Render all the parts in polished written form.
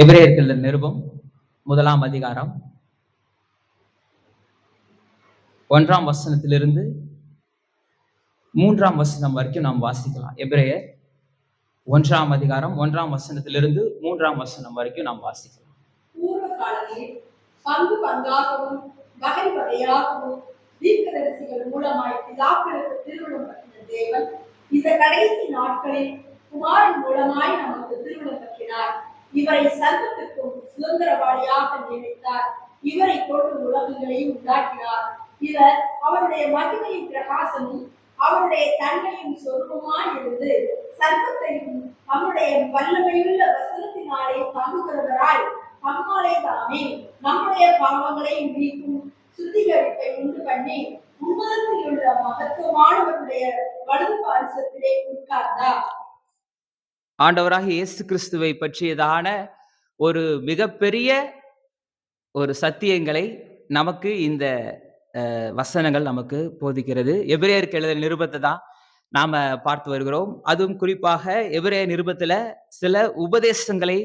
எபிரேயர்கள் நிருபம் 1 அதிகாரம் 1 வசனத்திலிருந்து 3 வசனம் வரைக்கும் நாம் வாசிக்கலாம். எபிரேயர் 1 அதிகாரம் 1 வசனத்திலிருந்து 3 வசனம் வரைக்கும் நாம் வாசிக்கலாம். பூர்வ காலத்தில் பங்கு பங்காகவும் வகை வகையாகவும் தீர்க்கதரிசிகள் மூலமாய் பிதாக்களுக்கு திருவுளம் பற்றின தேவன் இந்த கடைசி நாட்களில் குமாரன் மூலமாய் நமக்கு திருவுளம் பற்றினார். இவரை சர்வத்திற்கும் சுதந்திரவாளியாக நியமித்தார். இவரை கொண்டு உலகங்களை உண்டாக்கினார். இவர் அவருடைய மகிமையின் பிரகாசமும் அவருடைய தன்மையும் சொருபமாய் இருந்து சர்வத்தையும் நம்முடைய வல்லமையுள்ள வசனத்தினாலே தாங்குகிறவராய் நம்மாலே தாமே நம்முடைய பாவங்களை நீக்கும் சுத்திகரிப்பை உண்டு பண்ணி உன்னதத்தில் உள்ள மகத்துவமானவருடைய வலது பாரிசத்திலே உட்கார்ந்தார். ஆண்டவராக இயேசு கிறிஸ்துவை பற்றியதான ஒரு மிகப்பெரிய ஒரு சத்தியங்களை நமக்கு இந்த வசனங்கள் நமக்கு போதிக்கிறது. எபிரேயருக்கு எழுதின நிருபத்தை தான் நாம பார்த்து வருகிறோம். அதுவும் குறிப்பாக எபிரேய நிருபத்துல சில உபதேசங்களை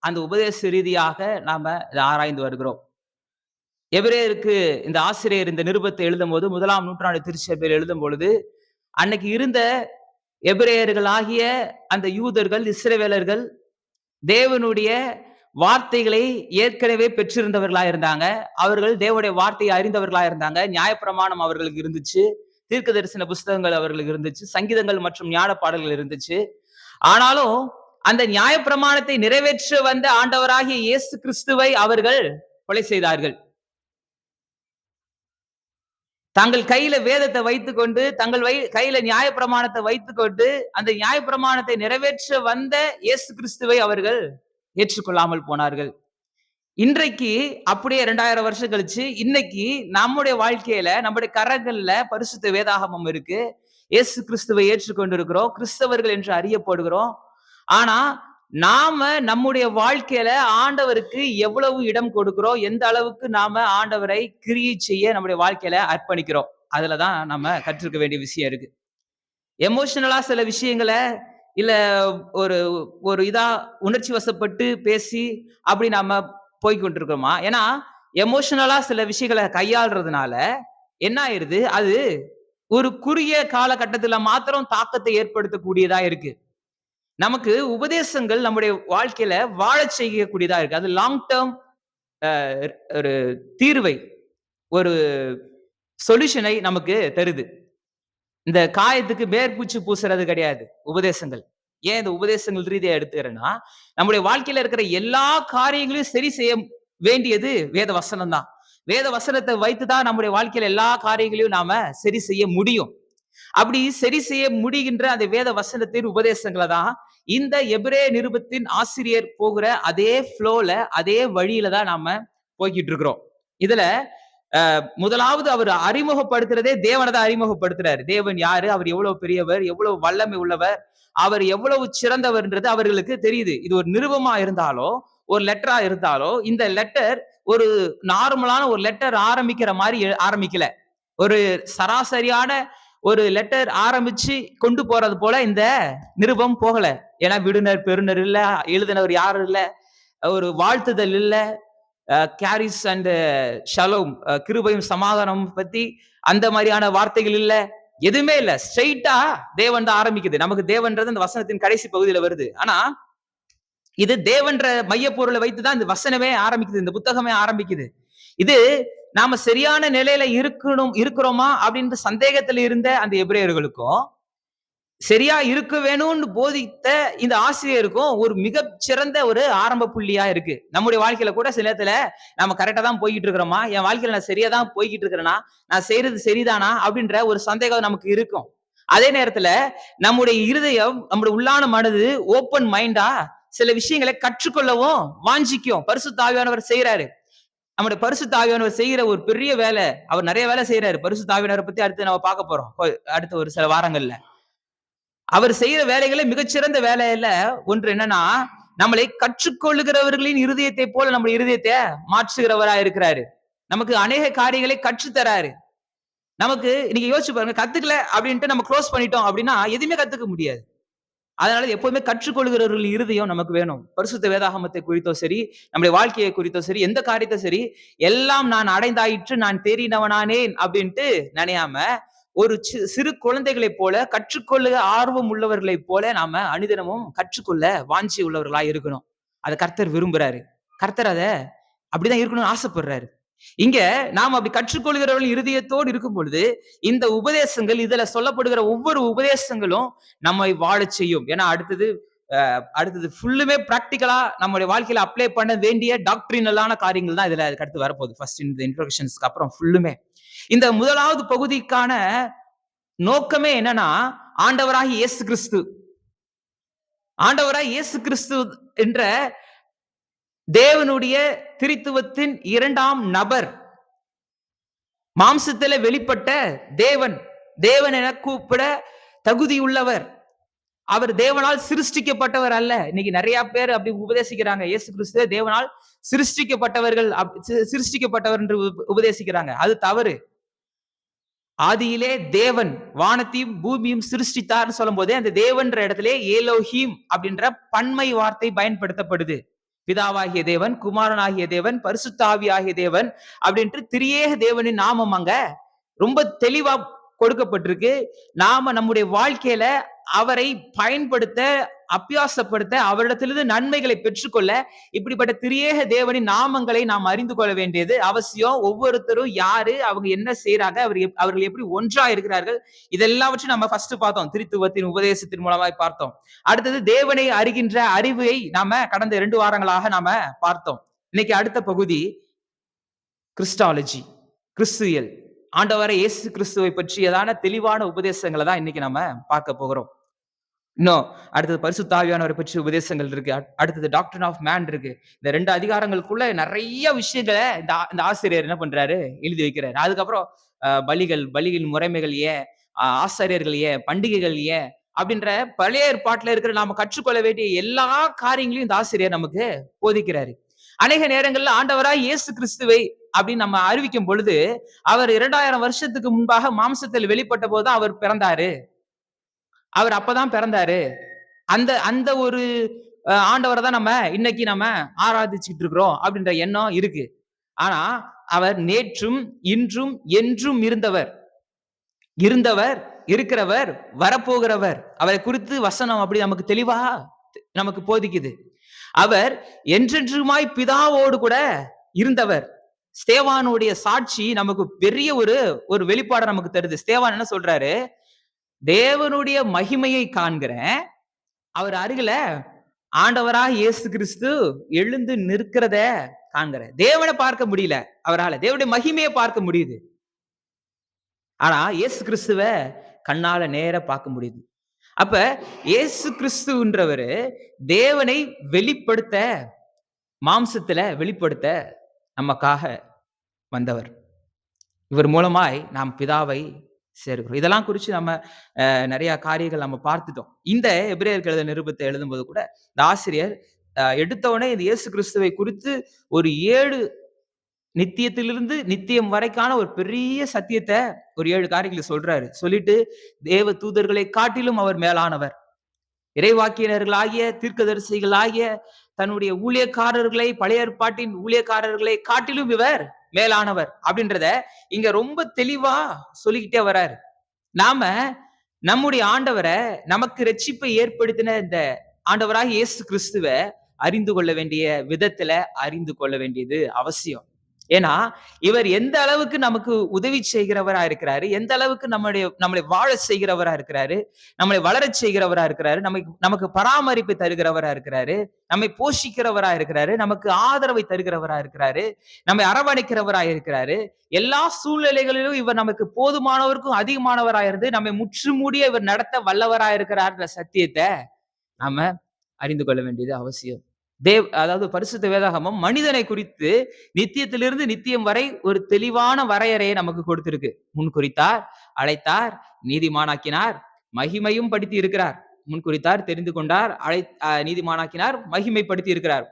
அந்த உபதேச ரீதியாக நாம ஆராய்ந்து வருகிறோம். எபிரேயருக்கு இந்த ஆசிரியர் இந்த நிருபத்தை எழுதும் போது 1ஆம் நூற்றாண்டு திருச்சபையில் எழுதும் பொழுது அன்னைக்கு இருந்த எபிரேயர்களாகிய அந்த யூதர்கள், இஸ்ரவேலர்கள் தேவனுடைய வார்த்தைகளை ஏற்கனவே பெற்றிருந்தவர்களா இருந்தாங்க. அவர்கள் தேவனுடைய வார்த்தையை அறிந்தவர்களா இருந்தாங்க. நியாயப்பிரமாணம் அவர்களுக்கு இருந்துச்சு, தீர்க்க தரிசன புஸ்தகங்கள் அவர்களுக்கு இருந்துச்சு, சங்கீதங்கள் மற்றும் ஞான பாடல்கள் இருந்துச்சு. ஆனாலும் அந்த நியாயப்பிரமாணத்தை நிறைவேற்ற வந்த ஆண்டவராகிய இயேசு கிறிஸ்துவை அவர்கள் கொலை செய்தார்கள். தங்கள் கையில வேதத்தை வைத்துக்கொண்டு, தங்கள் கையில நியாயப்பிரமாணத்தை வைத்துக்கொண்டு அந்த நியாயப்பிரமாணத்தை நிறைவேற்ற வந்த இயேசு கிறிஸ்துவை அவர்கள் ஏற்றுக்கொள்ளாமல் போனார்கள். இன்றைக்கு அப்படியே 2000 வருஷம் கழிச்சு இன்னைக்கு நம்முடைய வாழ்க்கையில நம்முடைய கரங்கள்ல பரிசுத்த வேதாகமம் இருக்கு. இயேசு கிறிஸ்துவை ஏற்றுக்கொண்டிருக்கிறோம், கிறிஸ்தவர்கள் என்று அறியப்படுகிறோம். ஆனா நாம நம்முடைய வாழ்க்கையில ஆண்டவருக்கு எவ்வளவு இடம் கொடுக்கிறோம், எந்த அளவுக்கு நாம ஆண்டவரை கிரியை செய்ய நம்முடைய வாழ்க்கையில அர்ப்பணிக்கிறோம், அதுலதான் நம்ம கற்றுக்க வேண்டிய விஷயம் இருக்கு. எமோஷனலா சில விஷயங்களை இல்ல ஒரு ஒரு இதா உணர்ச்சி வசப்பட்டு பேசி அப்படி நாம போய்கொண்டிருக்கிறோமா? ஏன்னா எமோஷனலா சில விஷயங்களை கையாளுறதுனால என்ன ஆயிருது, அது ஒரு குறுகிய காலகட்டத்துல மாத்திரம் தாக்கத்தை ஏற்படுத்தக்கூடியதா இருக்கு. நமக்கு உபதேசங்கள் நம்முடைய வாழ்க்கையில வாழ செய்யக்கூடியதா இருக்கு. அது லாங் டேர்ம் ஒரு தீர்வை, ஒரு சொல்யூஷனை நமக்கு தருது. இந்த காயத்துக்கு மேற்பூச்சு பூசுறது கிடையாது உபதேசங்கள். ஏன் இந்த உபதேசங்கள் ரீதியா எடுத்துக்கிறேன்னா, நம்முடைய வாழ்க்கையில இருக்கிற எல்லா காரியங்களையும் சரி செய்ய வேண்டியது வேத வசனம் தான். வேத வசனத்தை வைத்துதான் நம்முடைய வாழ்க்கையில எல்லா காரியங்களையும் நாம சரி செய்ய முடியும். அப்படி சரி செய்ய முடிகின்ற அந்த வேத வசனத்தின் உபதேசங்களை தான் இந்த எபிரேய நிருபத்தின் ஆசிரியர் போகிற அதே ஃப்ளோல, அதே வழியில தான் நாம போய்கிட்டு இருக்கிறோம். இதுல முதலாவது அவர் அறிமுகப்படுத்துறதே தேவனை தான் அறிமுகப்படுத்துறாரு. தேவன் யாரு, அவர் எவ்வளவு பெரியவர், எவ்வளவு வல்லமை உள்ளவர், அவர் எவ்வளவு சிறந்தவர்ன்றது அவர்களுக்கு தெரியுது. இது ஒரு நிருபமா இருந்தாலோ, ஒரு லெட்டரா இருந்தாலோ, இந்த லெட்டர் ஒரு நார்மலான ஒரு லெட்டர் ஆரம்பிக்கிற மாதிரி ஆரம்பிக்கல. ஒரு சராசரியான ஒரு லெட்டர் ஆரம்பிச்சு கொண்டு போறது போல இந்த நிருபம் போகல. ஏன்னா விடுனர் பெருனர் இல்ல, எழுதினவர் யாரும் இல்ல, ஒரு வாழ்த்துதல் இல்ல, கேரிஸ் அண்ட் ஷலோம், கிருபையும் சமாதானம் பத்தி அந்த மாதிரியான வார்த்தைகள் இல்ல, எதுவுமே இல்ல. ஸ்ட்ரெயிட்டா தேவன் தான் ஆரம்பிக்குது. நமக்கு தேவன்றது அந்த வசனத்தின் கடைசி பகுதியில வருது. ஆனா இது தேவன்ற மைய பொருளை வைத்துதான் இந்த வசனமே ஆரம்பிக்குது, இந்த புத்தகமே ஆரம்பிக்குது. இது நாம சரியான நிலையில இருக்கிறோமா அப்படின்ற சந்தேகத்துல இருந்த அந்த எபிரேயர்களுக்கும், சரியா இருக்க வேணும்னு போதித்த இந்த ஆசிரியருக்கும் ஒரு மிக சிறந்த ஒரு ஆரம்ப புள்ளியா இருக்கு. நம்முடைய வாழ்க்கையில கூட சில நேரத்துல நம்ம கரெக்டா தான் போய்கிட்டு இருக்கிறோமா, என் வாழ்க்கையில நான் சரியா தான் போய்கிட்டு இருக்கிறேனா, நான் செய்யறது சரிதானா அப்படின்ற ஒரு சந்தேகம் நமக்கு இருக்கும். அதே நேரத்துல நம்முடைய இருதயம், நம்முடைய உள்ளான மனது ஓப்பன் மைண்டா சில விஷயங்களை கற்றுக்கொள்ளவும் வாஞ்சிக்கும். பரிசுத்த ஆவியானவர் செய்யறாரு. நம்முடைய பரிசுத்த ஆவியானவர் செய்யற ஒரு பெரிய வேலை, அவர் நிறைய வேலை செய்யறாரு. பரிசுத்த ஆவியானவரை பத்தி அடுத்து நம்ம பார்க்க போறோம் அடுத்த ஒரு சில வாரங்கள்ல. அவர் செய்யற வேலைகளை மிகச்சிறந்த வேலையில ஒன்று என்னன்னா, நம்மளை கற்றுக்கொள்ளுகிறவர்களின் இருதயத்தை போல நம்ம இருதயத்தை மாற்றுகிறவரா இருக்கிறாரு. நமக்கு அநேக காரியங்களை கற்றுத்தராரு. நமக்கு நீங்க யோசிச்சு பாருங்க, கத்துக்கல அப்படின்ட்டு நம்ம க்ளோஸ் பண்ணிட்டோம் அப்படின்னா எதுவுமே கத்துக்க முடியாது. அதனால எப்போதுமே கற்றுக்கொள்கிறவர்கள் இருதயம் நமக்கு வேணும். பரிசுத்த வேதாகமத்தை குறித்தோ சரி, நம்முடைய வாழ்க்கையை குறித்தோ சரி, எந்த காரியத்தை சரி, எல்லாம் நான் அடைந்தாயிற்று, நான் தேறினவனானேன் அப்படின்ட்டு நினையாம, ஒரு சிறு குழந்தைகளைப் போல கற்றுக்கொள்ள ஆர்வம் உள்ளவர்களைப் போல நாம அனுதினமும் கற்றுக்கொள்ள வாஞ்சி உள்ளவர்களா இருக்கணும். அத கர்த்தர் விரும்புறாரு. கர்த்தர் அத அப்படிதான் இருக்கணும்னு ஆசைப்படுறாரு. இங்க நாம் அப்படி கற்றுக்கொள்கிறவர்கள் இருதயத்தோடு இருக்கும் பொழுது, இந்த உபதேசங்கள் இதுல சொல்லப்படுகிற ஒவ்வொரு உபதேசங்களும் நம்மை வாழச் செய்யும். ஏன்னா அடுத்தது ஃபுல்லுமே பிராக்டிகலா நம்முடைய வாழ்க்கையில அப்ளை பண்ண வேண்டிய டாக்ட்ரினலான காரியங்கள் தான் இதுல அதுக்கு அடுத்து வரப்போகுது. ஃபர்ஸ்ட் இந்த இன்ட்ரோடக்ஷன்ஸ்க்கு அப்புறம் ஃபுல்லுமே. இந்த முதலாவது பகுதிக்கான நோக்கமே என்னன்னா, ஆண்டவராகிய இயேசு கிறிஸ்து. ஆண்டவராகிய இயேசு கிறிஸ்து என்ற தேவனுடைய திரித்துவத்தின் இரண்டாம் நபர், மாம்சத்தில வெளிப்பட்ட தேவன், தேவன் என கூப்பிட தகுதியுள்ளவர். அவர் தேவனால் சிருஷ்டிக்கப்பட்டவர் அல்ல. இன்னைக்கு நிறைய பேர் அப்படி உபதேசிக்கிறாங்க. இயேசு கிறிஸ்து தேவனால் சிருஷ்டிக்கப்பட்டவர் என்று உபதேசிக்கிறாங்க. அது தவறு. ஆதியிலே தேவன் வானத்தையும் பூமியும் சிருஷ்டித்தார்னு சொல்லும் போதே அந்த தேவன்ற இடத்திலே ஏலோஹீம் அப்படின்ற பன்மை வார்த்தை பயன்படுத்தப்படுது. பிதாவாகிய தேவன், குமாரனாகிய தேவன், பரிசுத்த ஆவியாகிய தேவன் அப்படின்ட்டு திரியேக தேவனின் நாமம் அங்க ரொம்ப தெளிவா கொடுக்கப்பட்டிருக்கு. நாம நம்முடைய வாழ்க்கையில அவரை பயன்படுத்த, அபியாசப்படுத்த, அவரிடத்திலிருந்து நன்மைகளை பெற்றுக்கொள்ள இப்படிப்பட்ட திரியேக தேவனின் நாமங்களை நாம் அறிந்து கொள்ள வேண்டியது அவசியம். ஒவ்வொருத்தரும் யாரு, அவங்க என்ன செய்யறாங்க, அவர்கள் எப்படி ஒன்றா இருக்கிறார்கள், இதெல்லாவற்றையும் நம்ம ஃபர்ஸ்ட் பார்த்தோம். திரித்துவத்தின் உபதேசத்தின் மூலமாய் பார்த்தோம். அடுத்தது தேவனை அறிகின்ற அறிவை நாம கடந்த 2 வாரங்களாக நாம பார்த்தோம். இன்னைக்கு அடுத்த பகுதி கிறிஸ்டாலஜி, கிறிஸ்துவியல். ஆண்டவரை இயேசு கிறிஸ்துவை பற்றியதான தெளிவான உபதேசங்களை தான் இன்னைக்கு நம்ம பார்க்க போகிறோம். இன்னும் அடுத்தது பரிசுத்த ஆவியானவரை பற்றி உபதேசங்கள் இருக்கு. அடுத்தது டாக்டர் ஆஃப் மேன் இருக்கு. இந்த 2 அதிகாரங்களுக்குள்ள நிறைய விஷயங்களை இந்த ஆசிரியர் என்ன பண்றாரு, எழுதி வைக்கிறாரு. அதுக்கப்புறம் பலிகள் முறைமைகள் ஏன், ஆசாரியர்கள் ஏன், பண்டிகைகள் ஏன் அப்படின்ற பழைய ஏற்பாட்டுல இருக்கிற நாம கற்றுக்கொள்ள வேண்டிய எல்லா காரியங்களையும் இந்த ஆசிரியர் நமக்கு போதிக்கிறாரு. அநேக நேரங்கள்ல ஆண்டவராய் இயேசு கிறிஸ்துவை அப்படின்னு நம்ம அறிவிக்கும் பொழுது, அவர் 2000 வருஷத்துக்கு முன்பாக மாம்சத்தில் வெளிப்பட்ட போதுதான் அவர் பிறந்தாரு. அவர் அப்பதான் பிறந்தாரு. அந்த ஒரு ஆண்டவரை தான் இன்னைக்கு நம்ம ஆராதிச்சுட்டு இருக்கிறோம் அப்படின்ற எண்ணம் இருக்கு. ஆனா அவர் நேற்றும் இன்றும் என்றும் இருந்தவர், இருக்கிறவர், வரப்போகிறவர். அவரை குறித்து வசனம் அப்படி நமக்கு தெளிவா நமக்கு போதிக்குது. அவர் என்றென்றுமாய் பிதாவோடு கூட இருந்தவர். ஸ்தேவானுடைய சாட்சி நமக்கு பெரிய ஒரு வெளிப்பாடு நமக்கு தருது. ஸ்தேவான் என்ன சொல்றாரு, தேவனுடைய மகிமையை காண்கிறேன், அவர் அருகில ஆண்டவராக இயேசு கிறிஸ்து எழுந்து நிற்கிறத காண்கிறேன். தேவனை பார்க்க முடியல அவரால, தேவனுடைய மகிமையை பார்க்க முடியுது. ஆனா இயேசு கிறிஸ்துவ கண்ணால நேர பார்க்க முடியுது. அப்ப இயேசு கிறிஸ்துன்றவரு தேவனை வெளிப்படுத்த, மாம்சத்துல வெளிப்படுத்த நமக்காக வந்தவர். இவர் மூலமாய் நாம் பிதாவை சேர்க்கிறோம். இதெல்லாம் குறித்து நம்ம நிறைய காரியங்கள் நம்ம பார்த்துட்டோம். இந்த எபிரேயருக்கு எழுதின நிருபத்தை எழுதும்போது கூட இந்த ஆசிரியர் எடுத்தவுடனே இந்த இயேசு கிறிஸ்துவை குறித்து ஒரு 7 நித்தியத்திலிருந்து நித்தியம் வரைக்கான ஒரு பெரிய சத்தியத்தை ஒரு 7 காரியங்களை சொல்றாரு. சொல்லிட்டு தேவ தூதர்களை காட்டிலும் அவர் மேலானவர், இறைவாக்கியர்களாகிய தீர்க்கதரிசிகளாகிய தன்னுடைய ஊழியக்காரர்களை, பழைய ஏற்பாட்டின் ஊழியக்காரர்களை காட்டிலும் இவர் மேலானவர் அப்படின்றத இங்க ரொம்ப தெளிவா சொல்லிக்கிட்டே வர்றாரு. நாம நம்முடைய ஆண்டவரை, நமக்கு ரட்சிப்பை ஏற்படுத்தின இந்த ஆண்டவராக இயேசு கிறிஸ்துவ அறிந்து கொள்ள வேண்டிய விதத்துல அறிந்து கொள்ள வேண்டியது அவசியம். ஏன்னா இவர் எந்த அளவுக்கு நமக்கு உதவி செய்கிறவரா இருக்கிறாரு, எந்த அளவுக்கு நம்மளை வாழ செய்கிறவரா இருக்கிறாரு, நம்மளை வளரச் செய்கிறவரா இருக்கிறாரு, நமக்கு பராமரிப்பு தருகிறவரா இருக்கிறாரு, நம்மை போஷிக்கிறவரா இருக்கிறாரு, நமக்கு ஆதரவை தருகிறவரா இருக்கிறாரு, நம்மை அரவணைக்கிறவரா இருக்கிறாரு. எல்லா சூழ்நிலைகளிலும் இவர் நமக்கு போதுமானவருக்கும் அதிகமானவரா இருந்து நம்மை முற்றுமூடிய இவர் நடத்த வல்லவரா இருக்கிறார்ன்ற சத்தியத்தை நாம அறிந்து கொள்ள வேண்டியது அவசியம். அதாவது பரிசுத்த வேதாகமம் மனிதனை குறித்து நித்தியத்திலிருந்து நித்தியம் வரை ஒரு தெளிவான வரையறையை நமக்கு கொடுத்திருக்கு. முன் குறித்தார், அழைத்தார், நீதிமானாக்கினார், மகிமையும் படுத்தி இருக்கிறார். முன் குறித்தார், தெரிந்து கொண்டார், நீதிமானாக்கினார், மகிமைப்படுத்தி இருக்கிறார்.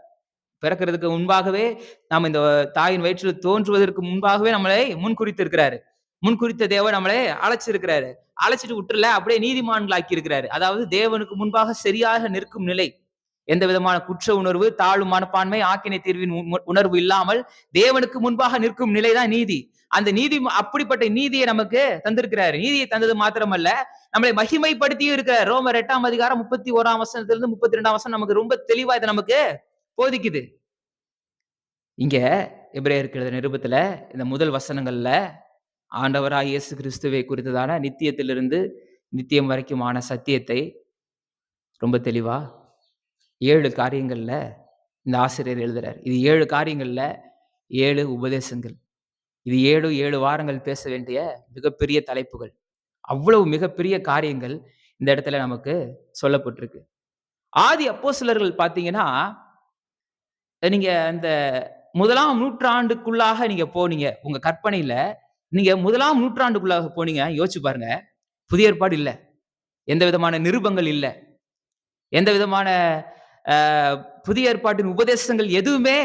பிறக்கிறதுக்கு முன்பாகவே நாம் இந்த தாயின் வயிற்றில் தோன்றுவதற்கு முன்பாகவே நம்மளை முன் குறித்து இருக்கிறாரு. முன் குறித்த தேவன் நம்மளை அழைச்சிருக்கிறாரு. அழைச்சிட்டு விட்டுறல, அப்படியே நீதிமான்களாக்கி இருக்கிறாரு. அதாவது தேவனுக்கு முன்பாக சரியாக நிற்கும் நிலை, எந்த விதமான குற்ற உணர்வு, தாழ்வு மனப்பான்மை, ஆக்கினை தீர்வின் உணர்வு இல்லாமல் தேவனுக்கு முன்பாக நிற்கும் நிலைதான் நீதி. அந்த நீதி, அப்படிப்பட்ட நீதியை நமக்கு தந்திருக்கிறாரு. நீதியை தந்தது மாத்திரமல்ல, நம்மளை மகிமைப்படுத்தியும் இருக்கிறார். ரோமர் 8ஆம் அதிகாரம் 31ஆம் வசனத்திலிருந்து 32ஆம் வசனம் நமக்கு ரொம்ப தெளிவா இதை நமக்கு போதிக்குது. இங்க எபிரேயருக்கு எழுதின நிருபத்துல இந்த முதல் வசனங்கள்ல ஆண்டவராய் இயேசு கிறிஸ்துவை குறித்ததான நித்தியத்திலிருந்து நித்தியம் வரைக்குமான சத்தியத்தை ரொம்ப தெளிவா 7 காரியங்கள்ல இந்த ஆசிரியர் எழுதுறார். இது 7 காரியங்கள்ல 7 உபதேசங்கள். இது 7 வாரங்கள் பேச வேண்டிய மிகப்பெரிய தலைப்புகள். அவ்வளவு மிகப்பெரிய காரியங்கள் இந்த இடத்துல நமக்கு சொல்லப்பட்டிருக்கு. ஆதி அப்போஸ்தலர்கள் பாத்தீங்கன்னா, நீங்க அந்த 1ஆம் நூற்றாண்டுக்குள்ளாக நீங்க போனீங்க. உங்க கற்பனையில நீங்க 1ஆம் நூற்றாண்டுக்குள்ளாக போனீங்க. யோசிச்சு பாருங்க. புதிய ஏற்பாடு இல்ல. எந்த விதமான நிருபங்கள் இல்ல. எந்த விதமான புதிய ஏற்பாட்டின் உபதேசங்கள் எதுவுமே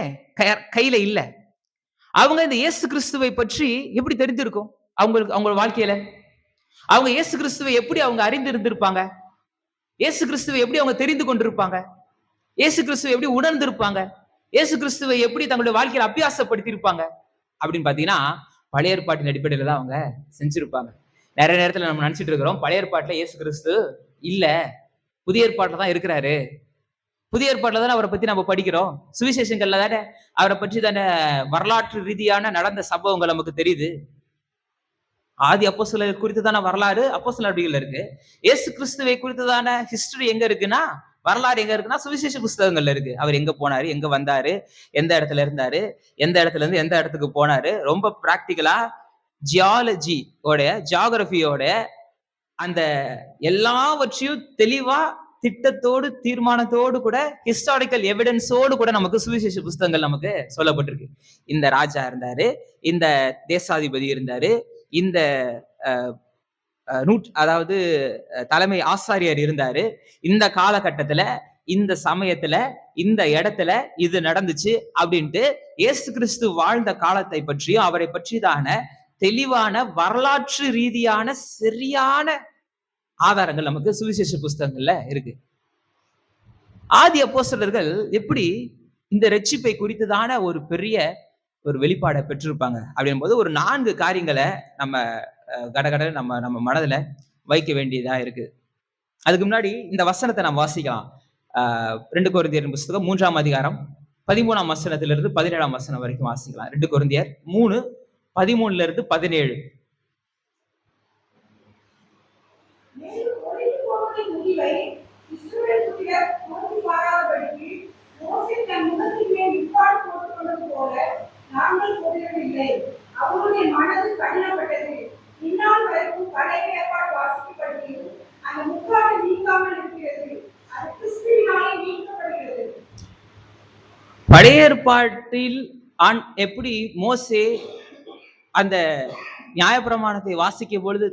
கையில இல்ல. அவங்க இந்த இயேசு கிறிஸ்துவை பற்றி எப்படி தெரிந்திருக்கும்? அவங்க வாழ்க்கையில அவங்க இயேசு கிறிஸ்துவை எப்படி அவங்க அறிந்திருந்திருப்பாங்க? இயேசு கிறிஸ்துவை எப்படி அவங்க தெரிந்து கொண்டிருப்பாங்க? இயேசு கிறிஸ்துவை எப்படி உணர்ந்திருப்பாங்க? இயேசு கிறிஸ்துவை எப்படி தங்களுடைய வாழ்க்கையில அபியாசப்படுத்தி இருப்பாங்க அப்படின்னு பாத்தீங்கன்னா, பழைய ஏற்பாட்டின் அடிப்படையில தான் அவங்க செஞ்சிருப்பாங்க. நிறைய நேரத்துல நம்ம நினைச்சிட்டு இருக்கிறோம், பழைய ஏற்பாட்டுல இயேசு கிறிஸ்து இல்ல, புதிய ஏற்பாட்டுல தான் இருக்கிறாரு. புதிய ஏற்பாட்டுல தானே அவரை பத்தி நம்ம படிக்கிறோம். சுவிசேஷங்கள்ல தானே அவரை பற்றி தானே வரலாற்று ரீதியான நடந்த சம்பவங்கள் நமக்கு தெரியுது. ஆதி அப்போஸ்தலர் குறித்ததான வரலாறு அப்போஸ்தலர் நடவடிக்கைகள்ல இருக்கு. இயேசு கிறிஸ்துவை குறித்ததான ஹிஸ்டரி எங்க இருக்குன்னா, வரலாறு எங்க இருக்குன்னா சுவிசேஷ புஸ்தகங்கள்ல இருக்கு. அவர் எங்க போனாரு, எங்க வந்தாரு, எந்த இடத்துல இருந்தாரு, எந்த இடத்துல இருந்து எந்த இடத்துக்கு போனாரு, ரொம்ப பிராக்டிகலா ஜியாகிரபியோட அந்த எல்லாவற்றையும் தெளிவா திட்டத்தோடு தீர்மானத்தோடு கூட ஹிஸ்டாரிக்கல் எவிடன்ஸோடு கூட நமக்கு சுவிசேஷ புஸ்தகங்கள் நமக்கு சொல்லப்பட்டிருக்கு. இந்த ராஜா இருந்தாரு, இந்த தேசாதிபதி இருந்தாரு, இந்த அதாவது தலைமை ஆசாரியர் இருந்தாரு, இந்த காலகட்டத்துல இந்த சமயத்துல இந்த இடத்துல இது நடந்துச்சு அப்படின்ட்டு இயேசு கிறிஸ்து வாழ்ந்த காலத்தை பற்றியும் அவரை பற்றிதான தெளிவான வரலாற்று ரீதியான சரியான ஆதாரங்கள் நமக்கு சுவிசேஷ புஸ்தகங்கள்ல இருக்கு. ஆதி அப்போஸ்தலர்கள் எப்படி இந்த ரட்சிப்பை குறித்ததான ஒரு பெரிய ஒரு வெளிப்பாடை பெற்றிருப்பாங்க அப்படின் போது ஒரு 4 காரியங்களை நம்ம கடகட நம்ம மனதுல வைக்க வேண்டியதா இருக்கு. அதுக்கு முன்னாடி இந்த வசனத்தை நாம் வாசிக்கலாம். 2 கொரிந்தியர் புஸ்தகம் 3ஆம் அதிகாரம் 13ஆம் வசனத்திலிருந்து 17ஆம் வசனம் வரைக்கும் வாசிக்கலாம். 2 கொரிந்தியர் 3 13ல இருந்து 17. அவருடைய மனது கடினப்பட்டது. இந்நாள் வரைக்கும் பழைய ஏற்பாடு வாசிக்கப்படுகிறது. அந்த முக்காடு நீக்காமல் இருக்கிறது. அது கிறிஸ்துவினாலே நீக்கப்படுகிறது. பழைய ஏற்பாட்டில் எப்படி மோசே அந்த நியாயப்பிரமாணத்தை வாசிக்கும் பொழுது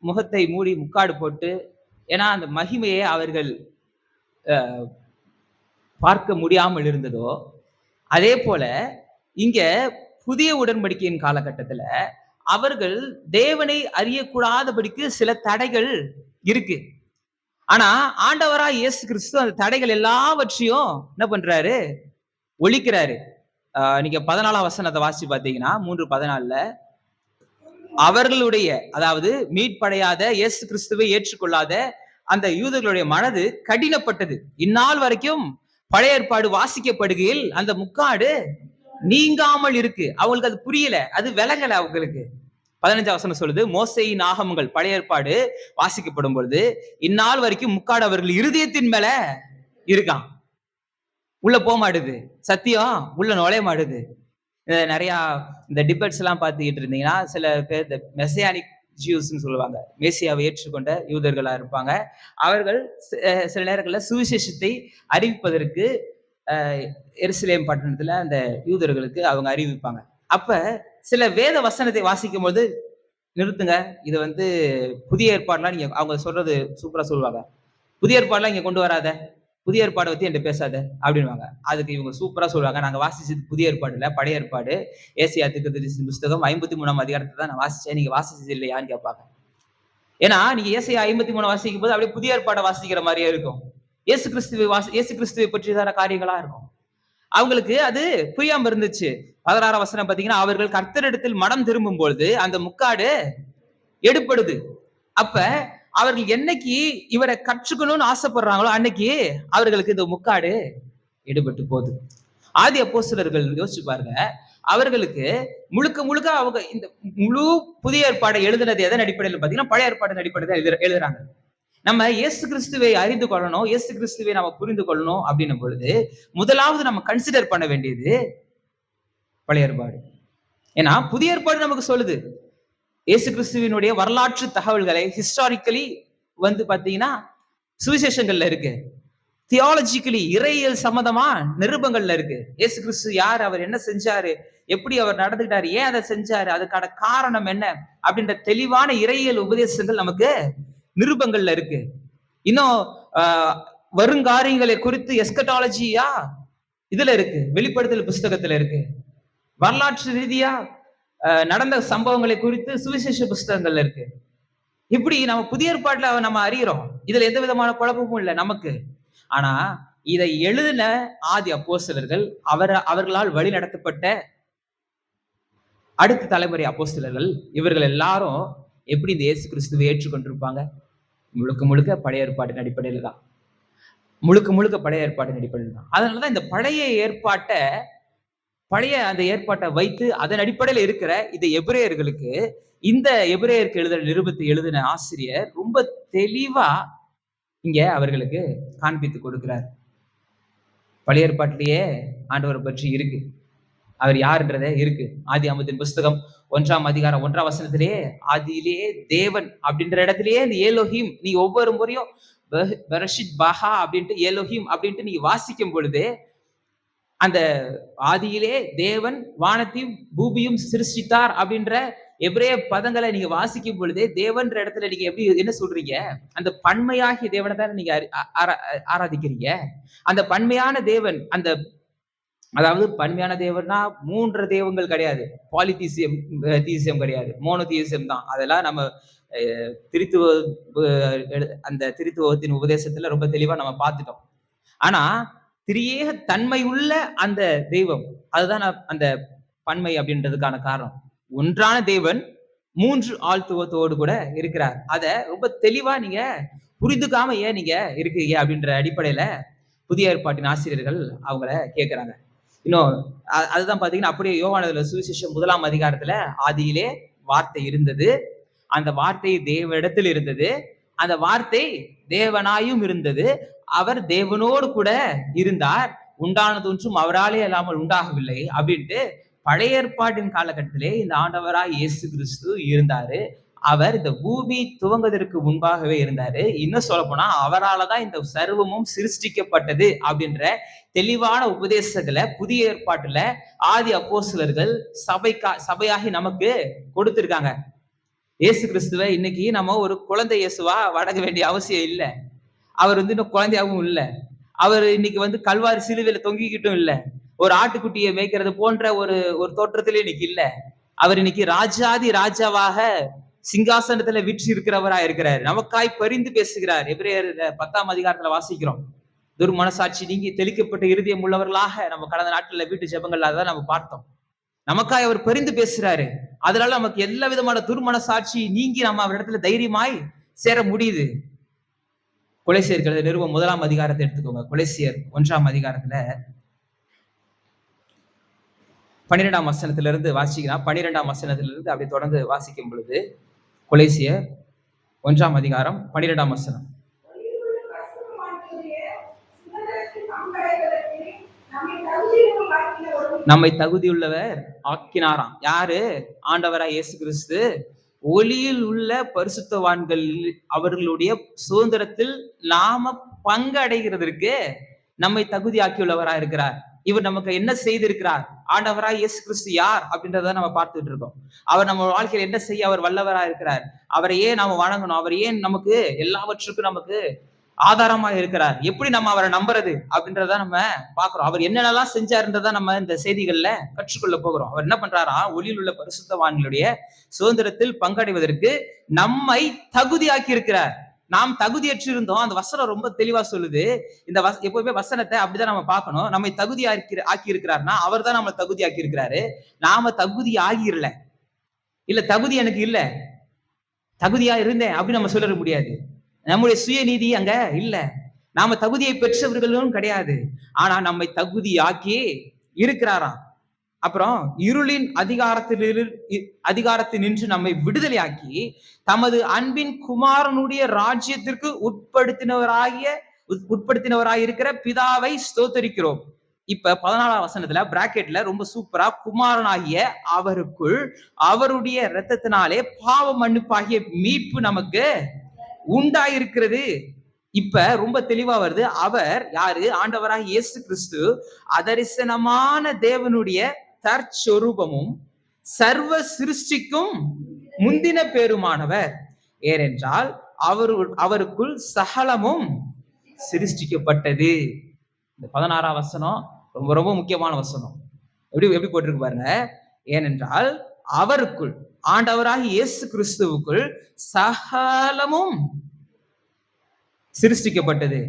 முகத்தை மூடி முக்காடு போட்டு, ஏன்னா அந்த மகிமையை அவர்கள் பார்க்க முடியாமல் இருந்ததோ, அதே போல இங்க புதிய உடன்படிக்கையின் காலகட்டத்துல அவர்கள் தேவனை அறியக்கூடாதபடிக்கு சில தடைகள் இருக்கு. ஆனா ஆண்டவராய் இயேசு கிறிஸ்து அந்த தடைகள் எல்லாவற்றையும் என்ன பண்றாரு? ஒழிக்கிறாரு. நீங்க 14ஆம் வசனத்தை வாசிச்சு பாத்தீங்கன்னா 3:14ல அவர்களுடைய, அதாவது மீட்படையாத இயேசு கிறிஸ்துவை ஏற்றுக்கொள்ளாத அந்த யூதர்களுடைய மனது கடினப்பட்டது. இந்நாள் வரைக்கும் பழைய ஏற்பாடு வாசிக்கப்படுகையில் அந்த முக்காடு நீங்காமல் இருக்கு. அவங்களுக்கு அது புரியல, அது விளங்கல அவங்களுக்கு. 15ஆம் வசனம் சொல்லுது, மோசேயின் ஆகமங்கள் பழைய ஏற்பாடு வாசிக்கப்படும் பொழுது இந்நாள் வரைக்கும் முக்காடு அவர்கள் இருதயத்தின் மேல இருக்கான். உள்ள போக மாட்டுது, சத்தியம் உள்ள நுழைய மாட்டுது. நிறைய இந்த டிபேட்ஸ் எல்லாம் பார்த்துக்கிட்டு இருந்தீங்கன்னா சில பேர் இந்த மெசியானிக் ஜூஸ்ன்னு சொல்லுவாங்க, மேசியாவை ஏற்றுக்கொண்ட யூதர்களா இருப்பாங்க. அவர்கள் சில நேரங்களில் சுவிசேஷத்தை அறிவிப்பதற்கு எருசலேம் பட்டணத்துல அந்த யூதர்களுக்கு அவங்க அறிவிப்பாங்க. அப்ப சில வேத வசனத்தை வாசிக்கும் போது, நிறுத்துங்க, இது புதிய ஏற்பாடுலாம் நீங்க, அவங்க சொல்றது சூப்பரா சொல்லுவாங்க, புதிய ஏற்பாடுலாம் இங்க கொண்டு வராத, புதிய ஏற்பாடை பத்தி என்கிட்ட பேசாத அப்படின்வாங்க. அதுக்கு இவங்க சூப்பரா சொல்லுவாங்க, நாங்க வாசிச்சது புதிய ஏற்பாடு இல்ல, பழைய ஏற்பாடு. ஏசாயா தீர்க்கதரிசி புஸ்தகம் 53ஆம் அதிகாரத்தை தான் நான் வாசிச்சேன், நீங்க வாசிச்சது இல்லையான்னு கேட்பாங்க. ஏன்னா நீங்க ஏசாயா 53 வாசிக்கும் போது அப்படியே புதிய ஏற்பாடை வாசிக்கிற மாதிரியே இருக்கும். இயேசு கிறிஸ்துவை பற்றியதான காரியங்களா இருக்கும். அவங்களுக்கு அது புரியாம இருந்துச்சு. 16 வசனம் பாத்தீங்கன்னா, அவர்கள் கர்த்தரிடத்தில் மனம் திரும்பும் பொழுது அந்த முக்காடு எடுப்படுது. அப்ப அவர்கள் என்னைக்கு இவரை கற்றுக்கணும்னு ஆசைப்படுறாங்களோ அன்னைக்கு அவர்களுக்கு இந்த முக்காடு எடுபட்டு போகுது. ஆதி அப்போஸ்தலர்கள் யோசிச்சு பாருங்க. அவர்களுக்கு முழுக்க முழுக்க அவங்க இந்த முழு புதிய ஏற்பாடை எழுதுனது எதன் அடிப்படையில் பாத்தீங்கன்னா, பழைய ஏற்பாட்டின் அடிப்படையில் எழுதுறாங்க. நம்ம இயேசு கிறிஸ்துவை அறிந்து கொள்ளணும், இயேசு கிறிஸ்துவை நம்ம புரிந்து கொள்ளணும் அப்படின்னும் பொழுது முதலாவது நம்ம கன்சிடர் பண்ண வேண்டியது பழைய ஏற்பாடு. ஏன்னா புதிய ஏற்பாடு நமக்கு சொல்லுது இயேசு கிறிஸ்துவினுடைய வரலாற்று தகவல்களை ஹிஸ்டாரிக்கலி பாத்தீங்கன்னா சுவிசேஷங்கள்ல இருக்கு. தியாலஜிக்கலி இறையியல் சம்பந்தமா நிருபங்கள்ல இருக்கு. இயேசு கிறிஸ்து யார், அவர் என்ன செஞ்சாரு, எப்படி அவர் நடந்துக்கிட்டாரு, ஏன் அதை செஞ்சாரு, அதுக்கான காரணம் என்ன அப்படின்ற தெளிவான இறையியல் உபதேசங்கள் நமக்கு நிருபங்கள்ல இருக்கு. இன்னும் வருங்காரியங்களை குறித்து எஸ்கட்டாலஜியா இதுல இருக்கு, வெளிப்படுத்தல் புஸ்தகத்துல இருக்கு. வரலாற்று ரீதியா நடந்த சம்பவங்களை குறித்து சுவிசேஷ புஸ்தகங்கள்ல இருக்கு. இப்படி நம்ம புதிய ஏற்பாட்டுல நம்ம அறிகிறோம். இதுல எந்த விதமான குழப்பமும் இல்லை நமக்கு. ஆனா இதை எழுதின ஆதி அப்போஸ்தலர்கள், அவர்களால் வழி நடத்தப்பட்ட அடுத்த தலைமுறை அப்போஸ்தலர்கள், இவர்கள் எல்லாரும் எப்படி இந்த இயேசு கிறிஸ்துவை ஏற்றுக்கொண்டிருப்பாங்க? முழுக்க முழுக்க பழைய ஏற்பாட்டின் அடிப்படையில் தான். முழுக்க முழுக்க பழைய ஏற்பாட்டின் அடிப்படையில் தான். அதனாலதான் இந்த பழைய அந்த ஏற்பாட்டை வைத்து அதன் அடிப்படையில் இருக்கிற இந்த எபிரேயர்களுக்கு, இந்த எபிரேயருக்கு எழுதுற நிருபத்தை எழுதின ஆசிரியர் ரொம்ப தெளிவா இங்க அவர்களுக்கு காண்பித்து கொடுக்கிறார். பழைய ஏற்பாட்டிலேயே ஆண்டவரை பற்றி இருக்கு, அவர் யாருன்றதே இருக்கு. ஆதியாகமத்தின் புஸ்தகம் 1ஆம் அதிகாரம் 1ஆம் வசனத்திலேயே ஆதியிலேயே தேவன் அப்படின்ற இடத்திலேயே இந்த ஏலோஹிம், நீ ஒவ்வொரு முறையும் பெரஷித் பாஹா அப்படின்ட்டு ஏலோஹிம் அப்படின்ட்டு நீங்க வாசிக்கும் பொழுது அந்த ஆதியிலே தேவன் வானத்தையும் பூமியும் சிருஷ்டித்தார் அப்படின்ற எபிரேய பதங்களை நீங்க வாசிக்கும் பொழுதே தேவன்ற இடத்துல நீங்க எப்படி என்ன சொல்றீங்க? அந்த பன்மையாகிய தேவனை தான் நீங்க ஆராதிக்கிறீங்க. அந்த பன்மையான தேவன், அந்த அதாவது பன்மையான தேவன்னா 3 தெய்வங்கள் கிடையாது, பாலிதீசியம் கிடையாது, மோனோதீசியம் தான். அதெல்லாம் நம்ம அந்த திரித்துவத்தின் உபதேசத்துல ரொம்ப தெளிவா நம்ம பார்த்துட்டோம். ஆனா திரியேக தன்மை உள்ள அந்த தெய்வம், அதுதான் அந்த பன்மை அப்படின்றதுக்கான காரணம். ஒன்றான தேவன் 3 ஆழ்த்துவத்தோடு கூட இருக்கிறார். அத ரொம்ப தெளிவா நீங்க புரிந்துக்காம ஏன் நீங்க இருக்கீங்க அப்படின்ற அடிப்படையில புதிய ஏற்பாட்டின் ஆசிரியர்கள் அவங்கள கேட்கிறாங்க. இன்னும் அதுதான் பாத்தீங்கன்னா, அப்படியே யோவான் சுவிசேஷம் 1ஆம் அதிகாரத்துல ஆதியிலே வார்த்தை இருந்தது, அந்த வார்த்தை தேவனிடத்தில் இருந்தது, அந்த வார்த்தை தேவனாயும் இருந்தது, அவர் தேவனோடு கூட இருந்தார், உண்டானது ஒன்றும் அவராலே இல்லாமல் உண்டாகவில்லை அப்படின்ட்டு பழைய ஏற்பாட்டின் காலகட்டத்திலே இந்த ஆண்டவராய் இயேசு கிறிஸ்து இருந்தாரு. அவர் இந்த பூமி துவங்குவதற்கு முன்பாகவே இருந்தாரு. இன்னும் சொல்ல போனா அவரால் தான் இந்த சர்வமும் சிருஷ்டிக்கப்பட்டது அப்படின்ற தெளிவான உபதேசங்களை புதிய ஏற்பாட்டுல ஆதி அப்போஸ்தலர்கள் சபையாகி நமக்கு கொடுத்திருக்காங்க. இயேசு கிறிஸ்துவ இன்னைக்கு நம்ம ஒரு குழந்தை இயேசுவா வணங்க வேண்டிய அவசியம் இல்லை. அவர் இன்னும் குழந்தையாகவும் இல்லை. அவர் இன்னைக்கு கல்வாரி சிலுவையில தொங்கிக்கிட்டும் இல்லை. ஒரு ஆட்டுக்குட்டியை மேய்க்கிறது போன்ற ஒரு தோற்றத்திலே இன்னைக்கு இல்ல. அவர் இன்னைக்கு ராஜாதி ராஜாவாக சிங்காசனத்துல வீற்றி இருக்கிறவரா இருக்கிறார். நமக்காய் பரிந்து பேசுகிறார். எபிரேயர் 10ஆம் அதிகாரத்துல வாசிக்கிறோம். துர்மனசாட்சி நீங்கி தெளிக்கப்பட்ட இருதயம் உள்ளவர்களாக நம்ம கடந்த நாட்கள்ல வீட்டு ஜெபங்கள்ல தான் நம்ம பார்த்தோம். நமக்காய் அவர் பரிந்து பேசுறாரு. அதனால நமக்கு எல்லா விதமான துர்மனசாட்சி நீங்கி நம்ம அவர் இடத்துல தைரியமாய் சேர முடியுது. கொலைசியர்கள் நிருபம் 1ஆம் அதிகாரத்தை எடுத்துக்கோங்க. கொலைசியர் 1ஆம் அதிகாரத்துல 12ஆம் வசனத்திலிருந்து வாசிக்கலாம். 12ஆம் வசனத்திலிருந்து அப்படி தொடர்ந்து வாசிக்கும் பொழுது கொலைசியர் 1ஆம் அதிகாரம் 12ஆம் வசனம். நம்மை தகுதியுள்ளவர் ஆக்கினாராம். யாரு? ஆண்டவராய் இயேசு கிறிஸ்து. ஒளியில் உள்ள பரிசுத்தவான்கள் அவர்களுடைய சுதந்திரத்தில் நாம பங்கு அடைகிறதற்கு நம்மை தகுதி ஆக்கியுள்ளவரா இருக்கிறார். இவர் நமக்கு என்ன செய்திருக்கிறார்? ஆண்டவராய் இயேசு கிறிஸ்து யார் அப்படின்றத நம்ம பார்த்துட்டு இருக்கோம். அவர் நம்ம வாழ்க்கையில் என்ன செய்ய அவர் வல்லவரா இருக்கிறார். அவரை ஏன் நாம வணங்கணும், அவர் ஏன் நமக்கு எல்லாவற்றுக்கும் நமக்கு ஆதாரமா இருக்கிறார். எப்படி நம்ம அவரை நம்புறது அப்படின்றத நம்ம பாக்குறோம். அவர் என்னென்னலாம் செஞ்சாருன்றத நம்ம இந்த செய்திகள்ல கற்றுக்கொள்ள போகிறோம். அவர் என்ன பண்றாரா, ஒளியில் உள்ள பரிசுத்தவான்களுடைய சுதந்திரத்தில் பங்கடைவதற்கு நம்மை தகுதியாக்கி இருக்கிறார். நாம் தகுதியற்று இருந்தோம். அந்த வசனம் ரொம்ப தெளிவா சொல்லுது. இந்த எப்பவுமே வசனத்தை அப்படிதான் நம்ம பார்க்கணும். நம்மை தகுதி ஆக்கி இருக்கிறார்னா அவர் தான் நம்மளை தகுதி ஆக்கி இருக்கிறாரு. நாம தகுதி ஆகிரல. இல்ல தகுதி எனக்கு இல்ல, தகுதியா இருந்தேன் அப்படின்னு நம்ம சொல்ல முடியாது. நம்முடைய சுயநீதி அங்க இல்ல. நாம தகுதியை பெற்றவர்களும் கிடையாது. ஆனா நம்மை தகுதியாக்கி இருக்கிறாராம். அப்புறம் இருளின் அதிகாரத்தில் நின்று நம்மை விடுதலையாக்கி தமது அன்பின் குமாரனுடைய ராஜ்யத்திற்கு உட்படுத்தினவராய் இருக்கிற பிதாவை ஸ்தோத்தரிக்கிறோம். இப்ப 14ஆம் வசனத்துல பிராக்கெட்ல ரொம்ப சூப்பரா, குமாரனாகிய அவருக்குள் அவருடைய இரத்தத்தினாலே பாவ மன்னிப்பாகிய மீட்பு நமக்கு உண்டாயிருக்கிறது. இப்ப ரொம்ப தெளிவா வருது. அவர் யாரு? ஆண்டவராக இயேசு கிறிஸ்து அதரிசனமான தேவனுடைய தற்சொரூபமும் சர்வ சிருஷ்டிக்கும் முந்தின பேருமானவர். ஏனென்றால் அவருக்குள் சகலமும் சிருஷ்டிக்கப்பட்டது. இந்த 16ஆம் வசனம் ரொம்ப ரொம்ப முக்கியமான வசனம். எப்படி போட்டிருக்கு பாருங்க. ஏனென்றால் அவருக்குள், ஆண்டவராக இயேசு கிறிஸ்துவுக்குள் சகலமும் சிருஷ்டிக்கப்பட்டது.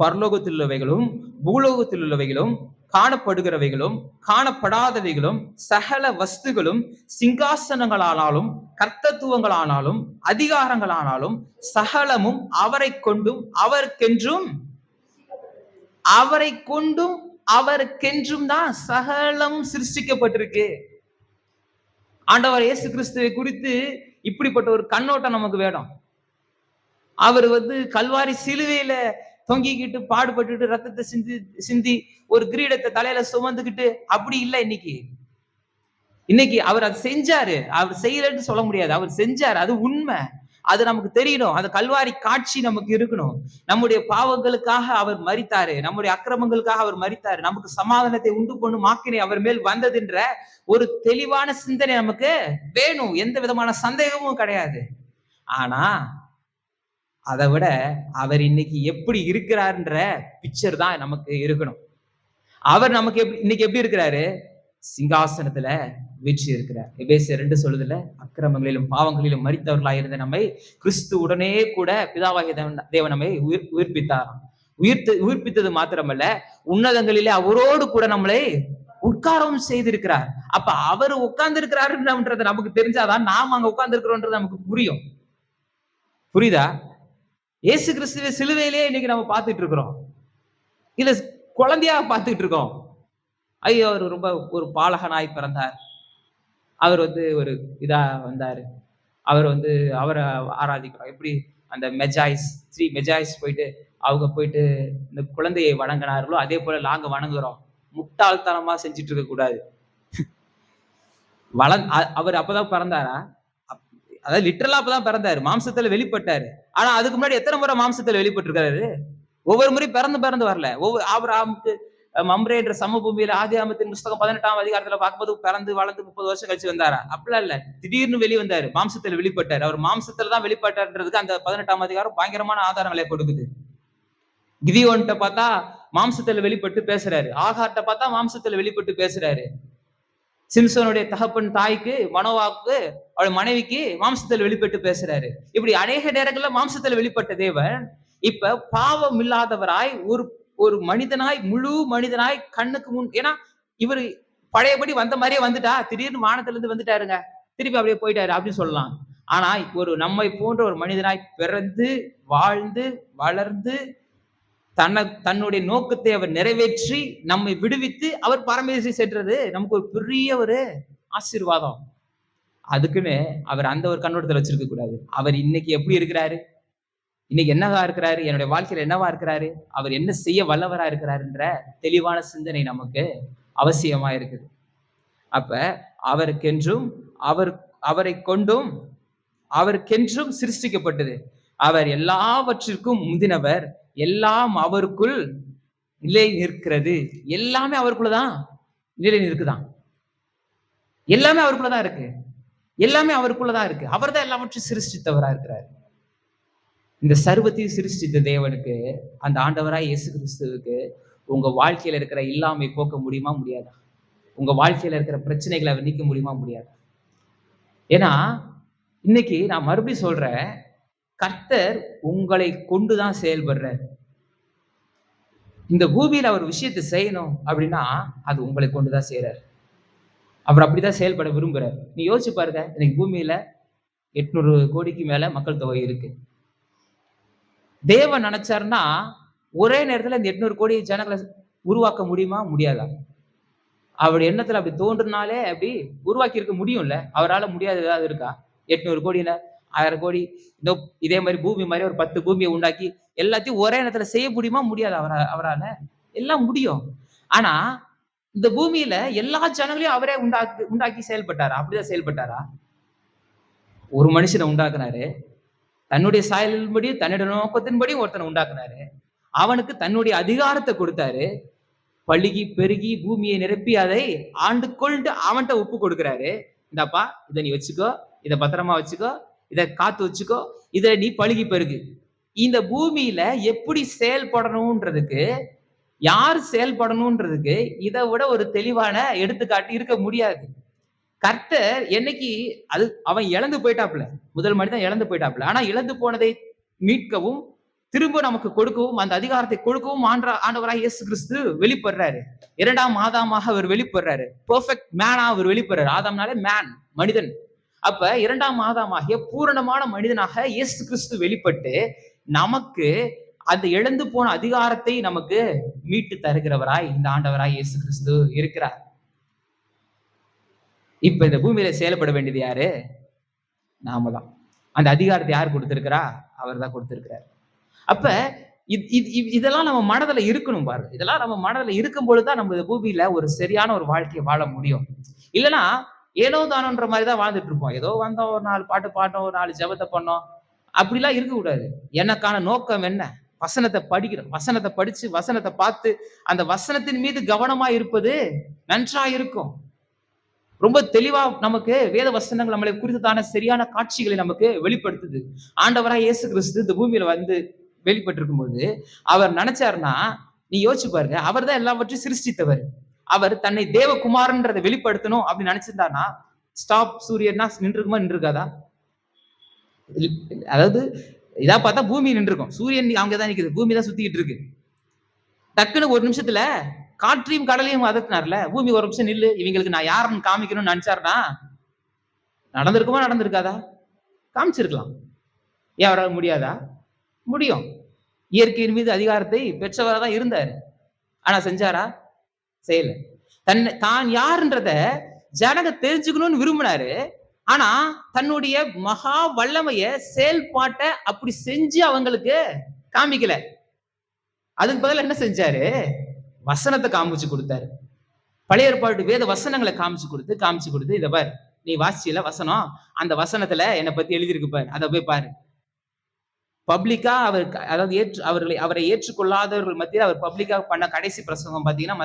பரலோகத்தில் உள்ளவைகளும் பூலோகத்தில் உள்ளவைகளும் காணப்படுகிறவைகளும் காணப்படாதவைகளும் சகல வஸ்துகளும் சிங்காசனங்களானாலும் கர்த்தத்துவங்களானாலும் அதிகாரங்களானாலும் சகலமும் அவரை கொண்டும் அவருக்கென்றும் தான் சகலம் சிருஷ்டிக்கப்பட்டிருக்கு. ஆண்டவர் இயேசு கிறிஸ்துவை குறித்து இப்படிப்பட்ட ஒரு கண்ணோட்டம் நமக்கு வேணும். அவர் கல்வாரி சிலுவையில தொங்கிக்கிட்டு பாடுபட்டுட்டு ரத்தத்தை சிந்தி ஒரு கிரீடத்தை தலையில சுமந்துக்கிட்டு அப்படி இல்லை. இன்னைக்கு அவர் அதை செஞ்சாரு. அவர் செய்யலன்னு சொல்ல முடியாது. அவர் செஞ்சாரு, அது உண்மை. அது நமக்கு தெரியணும். அந்த கல்வாரி காட்சி நமக்கு இருக்கணும். நம்முடைய பாவங்களுக்காக அவர் மரித்தாரு, நம்முடைய அக்கிரமங்களுக்காக அவர் மரித்தாரு, நமக்கு சமாதானத்தை உண்டு பண்ணும் ஆக்கினை அவர் மேல் வந்ததுன்ற ஒரு தெளிவான சிந்தனை நமக்கு வேணும். எந்த விதமான சந்தேகமும் கிடையாது. ஆனா அதை விட அவர் இன்னைக்கு எப்படி இருக்கிறார்ன்ற பிக்சர் தான் நமக்கு இருக்கணும். அவர் நமக்கு இன்னைக்கு எப்படி இருக்கிறாரு? சிங்காசனத்துல வீழ்ச்சி இருக்கிறார். எபேசியர் 2 சொல்லுதுல, அக்கிரமங்களிலும் பாவங்களிலும் மரித்தவர்களாக இருந்த நம்மை கிறிஸ்து உடனே கூட பிதாவாகிய தேவன் நம்மை உயிர்ப்பித்தாராம். உயிர்ப்பித்தது மாத்திரமல்ல, உன்னதங்களிலே அவரோடு கூட நம்மளை உட்காரவும் செய்திருக்கிறார். அப்ப அவர் உட்கார்ந்து இருக்கிறாருன்றது நமக்கு தெரிஞ்சாதான் நாம் அங்க உட்கார்ந்து இருக்கிறோன்றது நமக்கு புரியும். புரியுதா? இயேசு கிறிஸ்துவ சிலுவையிலே இன்னைக்கு நம்ம பார்த்துட்டு இருக்கிறோம். இல்ல குழந்தையா பார்த்துட்டு இருக்கோம். ஐயோ, அவர் ரொம்ப ஒரு பாலகனாய் பிறந்தார். அவர் ஒரு இதா வந்தாரு. அவர் அவரை ஆராதிக்கிறோம். எப்படி அந்த மெஜாய்ஸ் 3 மெஜாய்ஸ் போயிட்டு அவங்க போயிட்டு இந்த குழந்தையை வணங்கினார்களோ அதே போல நாங்க வணங்குறோம். முட்டாள்தனமா செஞ்சுட்டு இருக்க கூடாது. அவர் அப்பதான் பிறந்தாரா? அதாவது லிட்டரலா அப்பதான் பிறந்தாரு, மாம்சத்துல வெளிப்பட்டாரு. ஆனா அதுக்கு முன்னாடி எத்தனை முறை மாம்சத்துல வெளிப்பட்டிருக்காரு? ஒவ்வொரு முறையும் பிறந்து வரல. ஆபிரகாமுக்கு மம்ரே என்ற சமபூமியில ஆதியாகமத்தின் புஸ்தகம் 18ஆம் அதிகாரத்துல பார்க்கும்போது பிறந்து வளர்ந்து 30 வருஷம் கழிச்சு வந்தாரா? அப்படிலாம் இல்ல, திடீர்னு வெளிவந்தாரு, மாம்சத்துல வெளிப்பட்டாரு. அவர் மாம்சத்துல தான் வெளிப்பட்டாருன்றதுக்கு அந்த 18ஆம் அதிகாரம் பயங்கரமான ஆதாரங்களை கொடுக்குது. கிதியோன்ட்ட பார்த்தா மாம்சத்துல வெளிப்பட்டு பேசுறாரு, ஆகார்ட்ட பார்த்தா மாம்சத்துல வெளிப்பட்டு பேசுறாரு, சிம்சோனுடைய தகப்பன் தாய்க்கு மனோவாக்கு அவள் மனைவிக்கு மாம்சத்தில் வெளிப்பட்டு பேசுறாரு. இப்படி அநேக நேரங்கள்ல மாம்சத்தில் வெளிப்பட்ட தேவன் இப்ப பாவம் இல்லாதவராய் ஒரு மனிதனாய், முழு மனிதனாய் கண்ணுக்கு முன், ஏன்னா இவர் பழையபடி வந்த மாதிரியே வந்துட்டா, திடீர்னு வானத்துல இருந்து வந்துட்டாருங்க, திருப்பி அப்படியே போயிட்டாரு அப்படின்னு சொல்லலாம். ஆனா நம்மை போன்ற ஒரு மனிதனாய் பிறந்து வாழ்ந்து வளர்ந்து தன்னுடைய நோக்கத்தை அவர் நிறைவேற்றி நம்மை விடுவித்து அவர் பரமேசி சென்றது நமக்கு ஒரு பெரிய ஒரு ஆசீர்வாதம். அதுக்குன்னு அவர் அந்த ஒரு கண்ணோட்டத்தில் வச்சிருக்க கூடாது. அவர் இன்னைக்கு எப்படி இருக்கிறாரு, இன்னைக்கு என்னவா இருக்கிறாரு, என்னுடைய வாழ்க்கையில என்னவா இருக்கிறாரு, அவர் என்ன செய்ய வல்லவரா இருக்கிறாருன்ற தெளிவான சிந்தனை நமக்கு அவசியமா இருக்குது. அப்ப அவருக்கென்றும் அவரை கொண்டும் அவருக்கென்றும் சிருஷ்டிக்கப்பட்டது. அவர் எல்லாவற்றிற்கும் முந்தினவர், எல்லாம் அவருக்குள் நிலை நிற்கிறது. எல்லாமே அவருக்குள்ளதான் நிலை நிற்குதான். எல்லாமே அவருக்குள்ளதான் இருக்கு. எல்லாமே அவருக்குள்ளதான் இருக்கு. அவர் தான் எல்லாவற்றையும் சிருஷ்டித்தவரா இருக்கிறார். இந்த சர்வத்தையும் சிருஷ்டித்த தேவனுக்கு, அந்த ஆண்டவராய் இயேசு கிறிஸ்துவுக்கு உங்க வாழ்க்கையில இருக்கிற இல்லாமை போக்க முடியுமா? முடியாதா? உங்க வாழ்க்கையில இருக்கிற பிரச்சனைகளை அவர் நீக்க முடியுமா? முடியாதா? ஏன்னா, இன்னைக்கு நான் மறுபடியும் சொல்றேன், கர்த்தர் உங்களை கொண்டுதான் செயல்படுறார். இந்த பூமியில அவர் விஷயத்தை செய்யணும் அப்படின்னா, அது உங்களை கொண்டுதான் செய்றார். அவர் அப்படிதான் செயல்பட விரும்புறார். நீ யோசிச்சு பாருங்க, இன்னைக்கு பூமியில 800 கோடிக்கு மேல மக்கள் தொகை இருக்கு. தேவன் நினைச்சாருன்னா, ஒரே நேரத்துல இந்த 800 கோடி ஜனங்கள உருவாக்க முடியுமா? முடியாதா? அவருடைய எண்ணத்துல அப்படி தோன்றுனாலே அப்படி உருவாக்கி இருக்க முடியும்ல. அவரால முடியாதது ஏதாவது இருக்கா? 800 கோடியில 1000 கோடி இதோ இதே மாரி பூமி மாரி ஒரு 10 பூமிய உண்டாக்கி எல்லாத்தையும் ஒரே நேரத்துல செய்ய முடியுமா? முடியாதா அவரால? எல்லாம் முடியும். ஆனா, இந்த பூமியில எல்லா ஜனங்களையும் அவரே உண்டாக்கி செயல்பட்டாரா? அப்படிதான் செயல்பட்டாரா? ஒரு மனுஷனை உண்டாக்குனாரு. தன்னுடைய சாயலின்படி, தன்னுடைய நோக்கத்தின்படி ஒருத்தனை உண்டாக்குனாரு. அவனுக்கு தன்னுடைய அதிகாரத்தை கொடுத்தாரு. பலுகி பெருகி பூமியை நிரப்பி அதை ஆண்டு கொண்டு அவன்கிட்ட ஒப்பு கொடுக்கிறாரு. இந்தாப்பா, இதை நீ வச்சுக்கோ, இதை பத்திரமா வச்சுக்கோ, இதை காத்து வச்சுக்கோ, இதை நீ பலுகி பெருகு. இந்த பூமியில எப்படி செயல்படணும்ன்றதுக்கு, யார் செயல்படணும்ன்றதுக்கு இதை விட ஒரு தெளிவான எடுத்துக்காட்டு இருக்க முடியாது. கர்த்தர் என்னைக்கு அது அவன் இழந்து போயிட்டாப்ல, முதல் மனிதன் இழந்து போயிட்டாப்ல. ஆனா இழந்து போனதை மீட்கவும் திரும்ப நமக்கு கொடுக்கவும் அந்த அதிகாரத்தை கொடுக்கவும் ஆண்டவராய் இயேசு கிறிஸ்து வெளிப்படுறாரு. 2ஆம் ஆதாமாக அவர் வெளிப்படுறாரு. பெர்ஃபெக்ட் மேனா அவர் வெளிப்படுறாரு. ஆதாம்னாலே மேன், மனிதன். அப்ப 2ஆம் ஆதாமாகிய பூரணமான மனிதனாக இயேசு கிறிஸ்து வெளிப்பட்டு நமக்கு அந்த இழந்து போன அதிகாரத்தை நமக்கு மீட்டு தருகிறவராய் இந்த ஆண்டவராய் இயேசு கிறிஸ்து இருக்கிறார். இப்ப இந்த பூமியில செயல்பட வேண்டியது யாரு? நாம தான். அந்த அதிகாரத்தை யார் கொடுத்திருக்கிறா? அவர் தான் கொடுத்திருக்கிறார். அப்ப இதெல்லாம் நம்ம மனதுல இருக்கணும் பாருங்க. இதெல்லாம் நம்ம மனதுல இருக்கும் பொழுதுதான் நம்ம இந்த பூமியில ஒரு சரியான ஒரு வாழ்க்கையை வாழ முடியும். இல்லைன்னா ஏனோ தானோன்ற மாதிரி தான் வாழ்ந்துட்டு இருப்போம். ஏதோ வந்தோம், ஒரு 4 பாட்டு பாட்டோம், ஒரு 4 ஜெபத்தை பண்ணோம், அப்படிலாம் இருக்கக்கூடாது. எனக்கான நோக்கம் என்ன? வசனத்தை படிக்கிறோம், வசனத்தை படிச்சு வசனத்தை பார்த்து அந்த வசனத்தின் மீது கவனமா இருப்பது நன்றா இருக்கும். ரொம்ப தெளிவா நமக்கு வேத வசனங்கள் நம்மளை குறித்ததான சரியான காட்சிகளை நமக்கு வெளிப்படுத்துது. ஆண்டவராய் இயேசு கிறிஸ்து இந்த பூமியில வந்து வெளிப்பட்டிருக்கும் போது அவர் நினைச்சாருன்னா, நீ யோசிச்சு பாருங்க, அவர் தான் எல்லாவற்றையும் சிருஷ்டித்தவர். அவர் தன்னை தேவகுமாரன்றதை வெளிப்படுத்தணும் அப்படின்னு நினைச்சிருந்தாருன்னா, ஸ்டாப் சூரியன்னா நின்றுக்குமா? நின்றுக்காதா? அதாவது இதா பார்த்தா பூமி நின்றுக்கும், சூரியன் அங்கதான் நிக்குது, பூமி தான் சுத்திக்கிட்டு இருக்கு. டக்குன்னு ஒரு நிமிஷத்துல காற்றையும் கடலையும் அதட்டினார்ல, பூமி ஒரு நிமிஷம் நில்லு, இவங்களுக்கு நான் யாருன்னு காமிக்கணும்னு நினைச்சாருன்னா நடந்திருக்குமா? நடந்திருக்காதா? காமிச்சிருக்கலாம். ஏன் அவரால் முடியாதா? முடியும். இயற்கையின் மீது அதிகாரத்தை பெற்றவரா தான் இருந்தாரு. ஆனா செஞ்சாரா? செய்யல. தான் யாருன்றத ஜனங்க தெரிஞ்சுக்கணும்னு விரும்பினாரு. ஆனா தன்னுடைய மகா வல்லமைய செயல்பாட்டை அப்படி செஞ்சு அவங்களுக்கு காமிக்கல. அதுக்கு பதிலா என்ன செஞ்சாரு? வசனத்தை காமிச்சு கொடுத்தாரு. பழைய ஏற்பாடு வேத வசனங்களை காமிச்சு கொடுத்து இதை பாரு, நீ வாசிச்சல வசனம், அந்த வசனத்துல என்னை பத்தி எழுதியிருக்கு பாரு, அதை போய் பாரு. பப்ளிக்கா அவர், அதாவது அவரை ஏற்றுக்கொள்ளாதவர்கள் மத்தியில் அவர் பப்ளிக்கா பண்ண கடைசி பிரசங்கம் பாத்தீங்கன்னா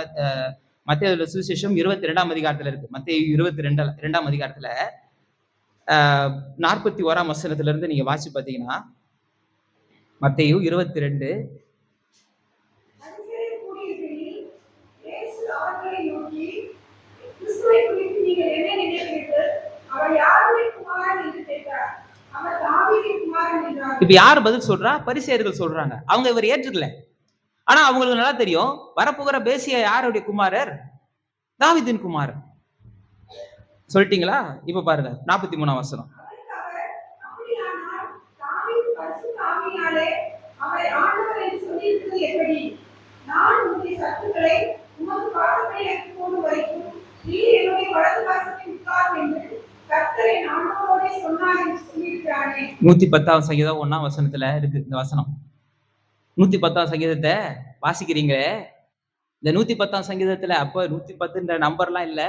மத்தேயு சுவிசேஷம் 22ஆம் அதிகாரத்துல இருக்கு. மத்தேயு 22ஆம் அதிகாரத்துல 41ஆம் வசனத்துல இருந்து நீங்க வாசி பாத்தீங்கன்னா, மத்தேயு 22 இப்ப யார் பதில் சொல்றா? பரிசேயர்கள் சொல்றாங்க. அவங்க இவர் ஏற்றுக்கல. ஆனா அவங்களுக்கு நல்லா தெரியும், வரப்போகிற மேசியா யாருடைய குமாரர்? தாவீதின் குமாரர். சொல்லிட்டீங்களா? இப்ப பாருங்க 43ஆம் வசனம். நூத்தி 10ஆம் சங்கீதம் 1ஆம் வசனத்துல இருக்கு இந்த வசனம். 110ஆம் சங்கீதத்தை வாசிக்கிறீங்களே, இந்த 110ஆம் சங்கீதத்துல அப்ப 110ன்ற நம்பர்லாம் இல்ல,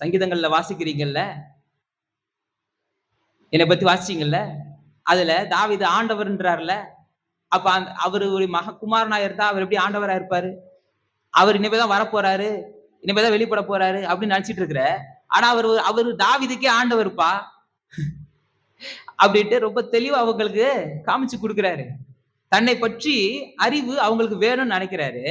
சங்கீதங்கள்ல வாசிக்கிறீங்கல்ல, என்னை பத்தி வாசிச்சீங்கல்ல, அதுல தாவீது ஆண்டவர்ன்றார்ல, அப்ப அவரு ஒரு குமாரனா இருந்தா அவர் எப்படி ஆண்டவரா இருப்பாரு? அவர் இனிமேதான் வரப்போறாரு, இனிமேதான் வெளிப்பட போறாரு அப்படின்னு நினைச்சிட்டு இருக்கிற. ஆனா அவரு தாவீதுக்கே ஆண்டவர்ப்பா. அப்படின்ட்டு ரொம்ப தெளிவா அவங்களுக்கு காமிச்சு கொடுக்கிறாரு. தன்னை பற்றி அறிவு அவங்களுக்கு வேணும்னு நினைக்கிறாரு.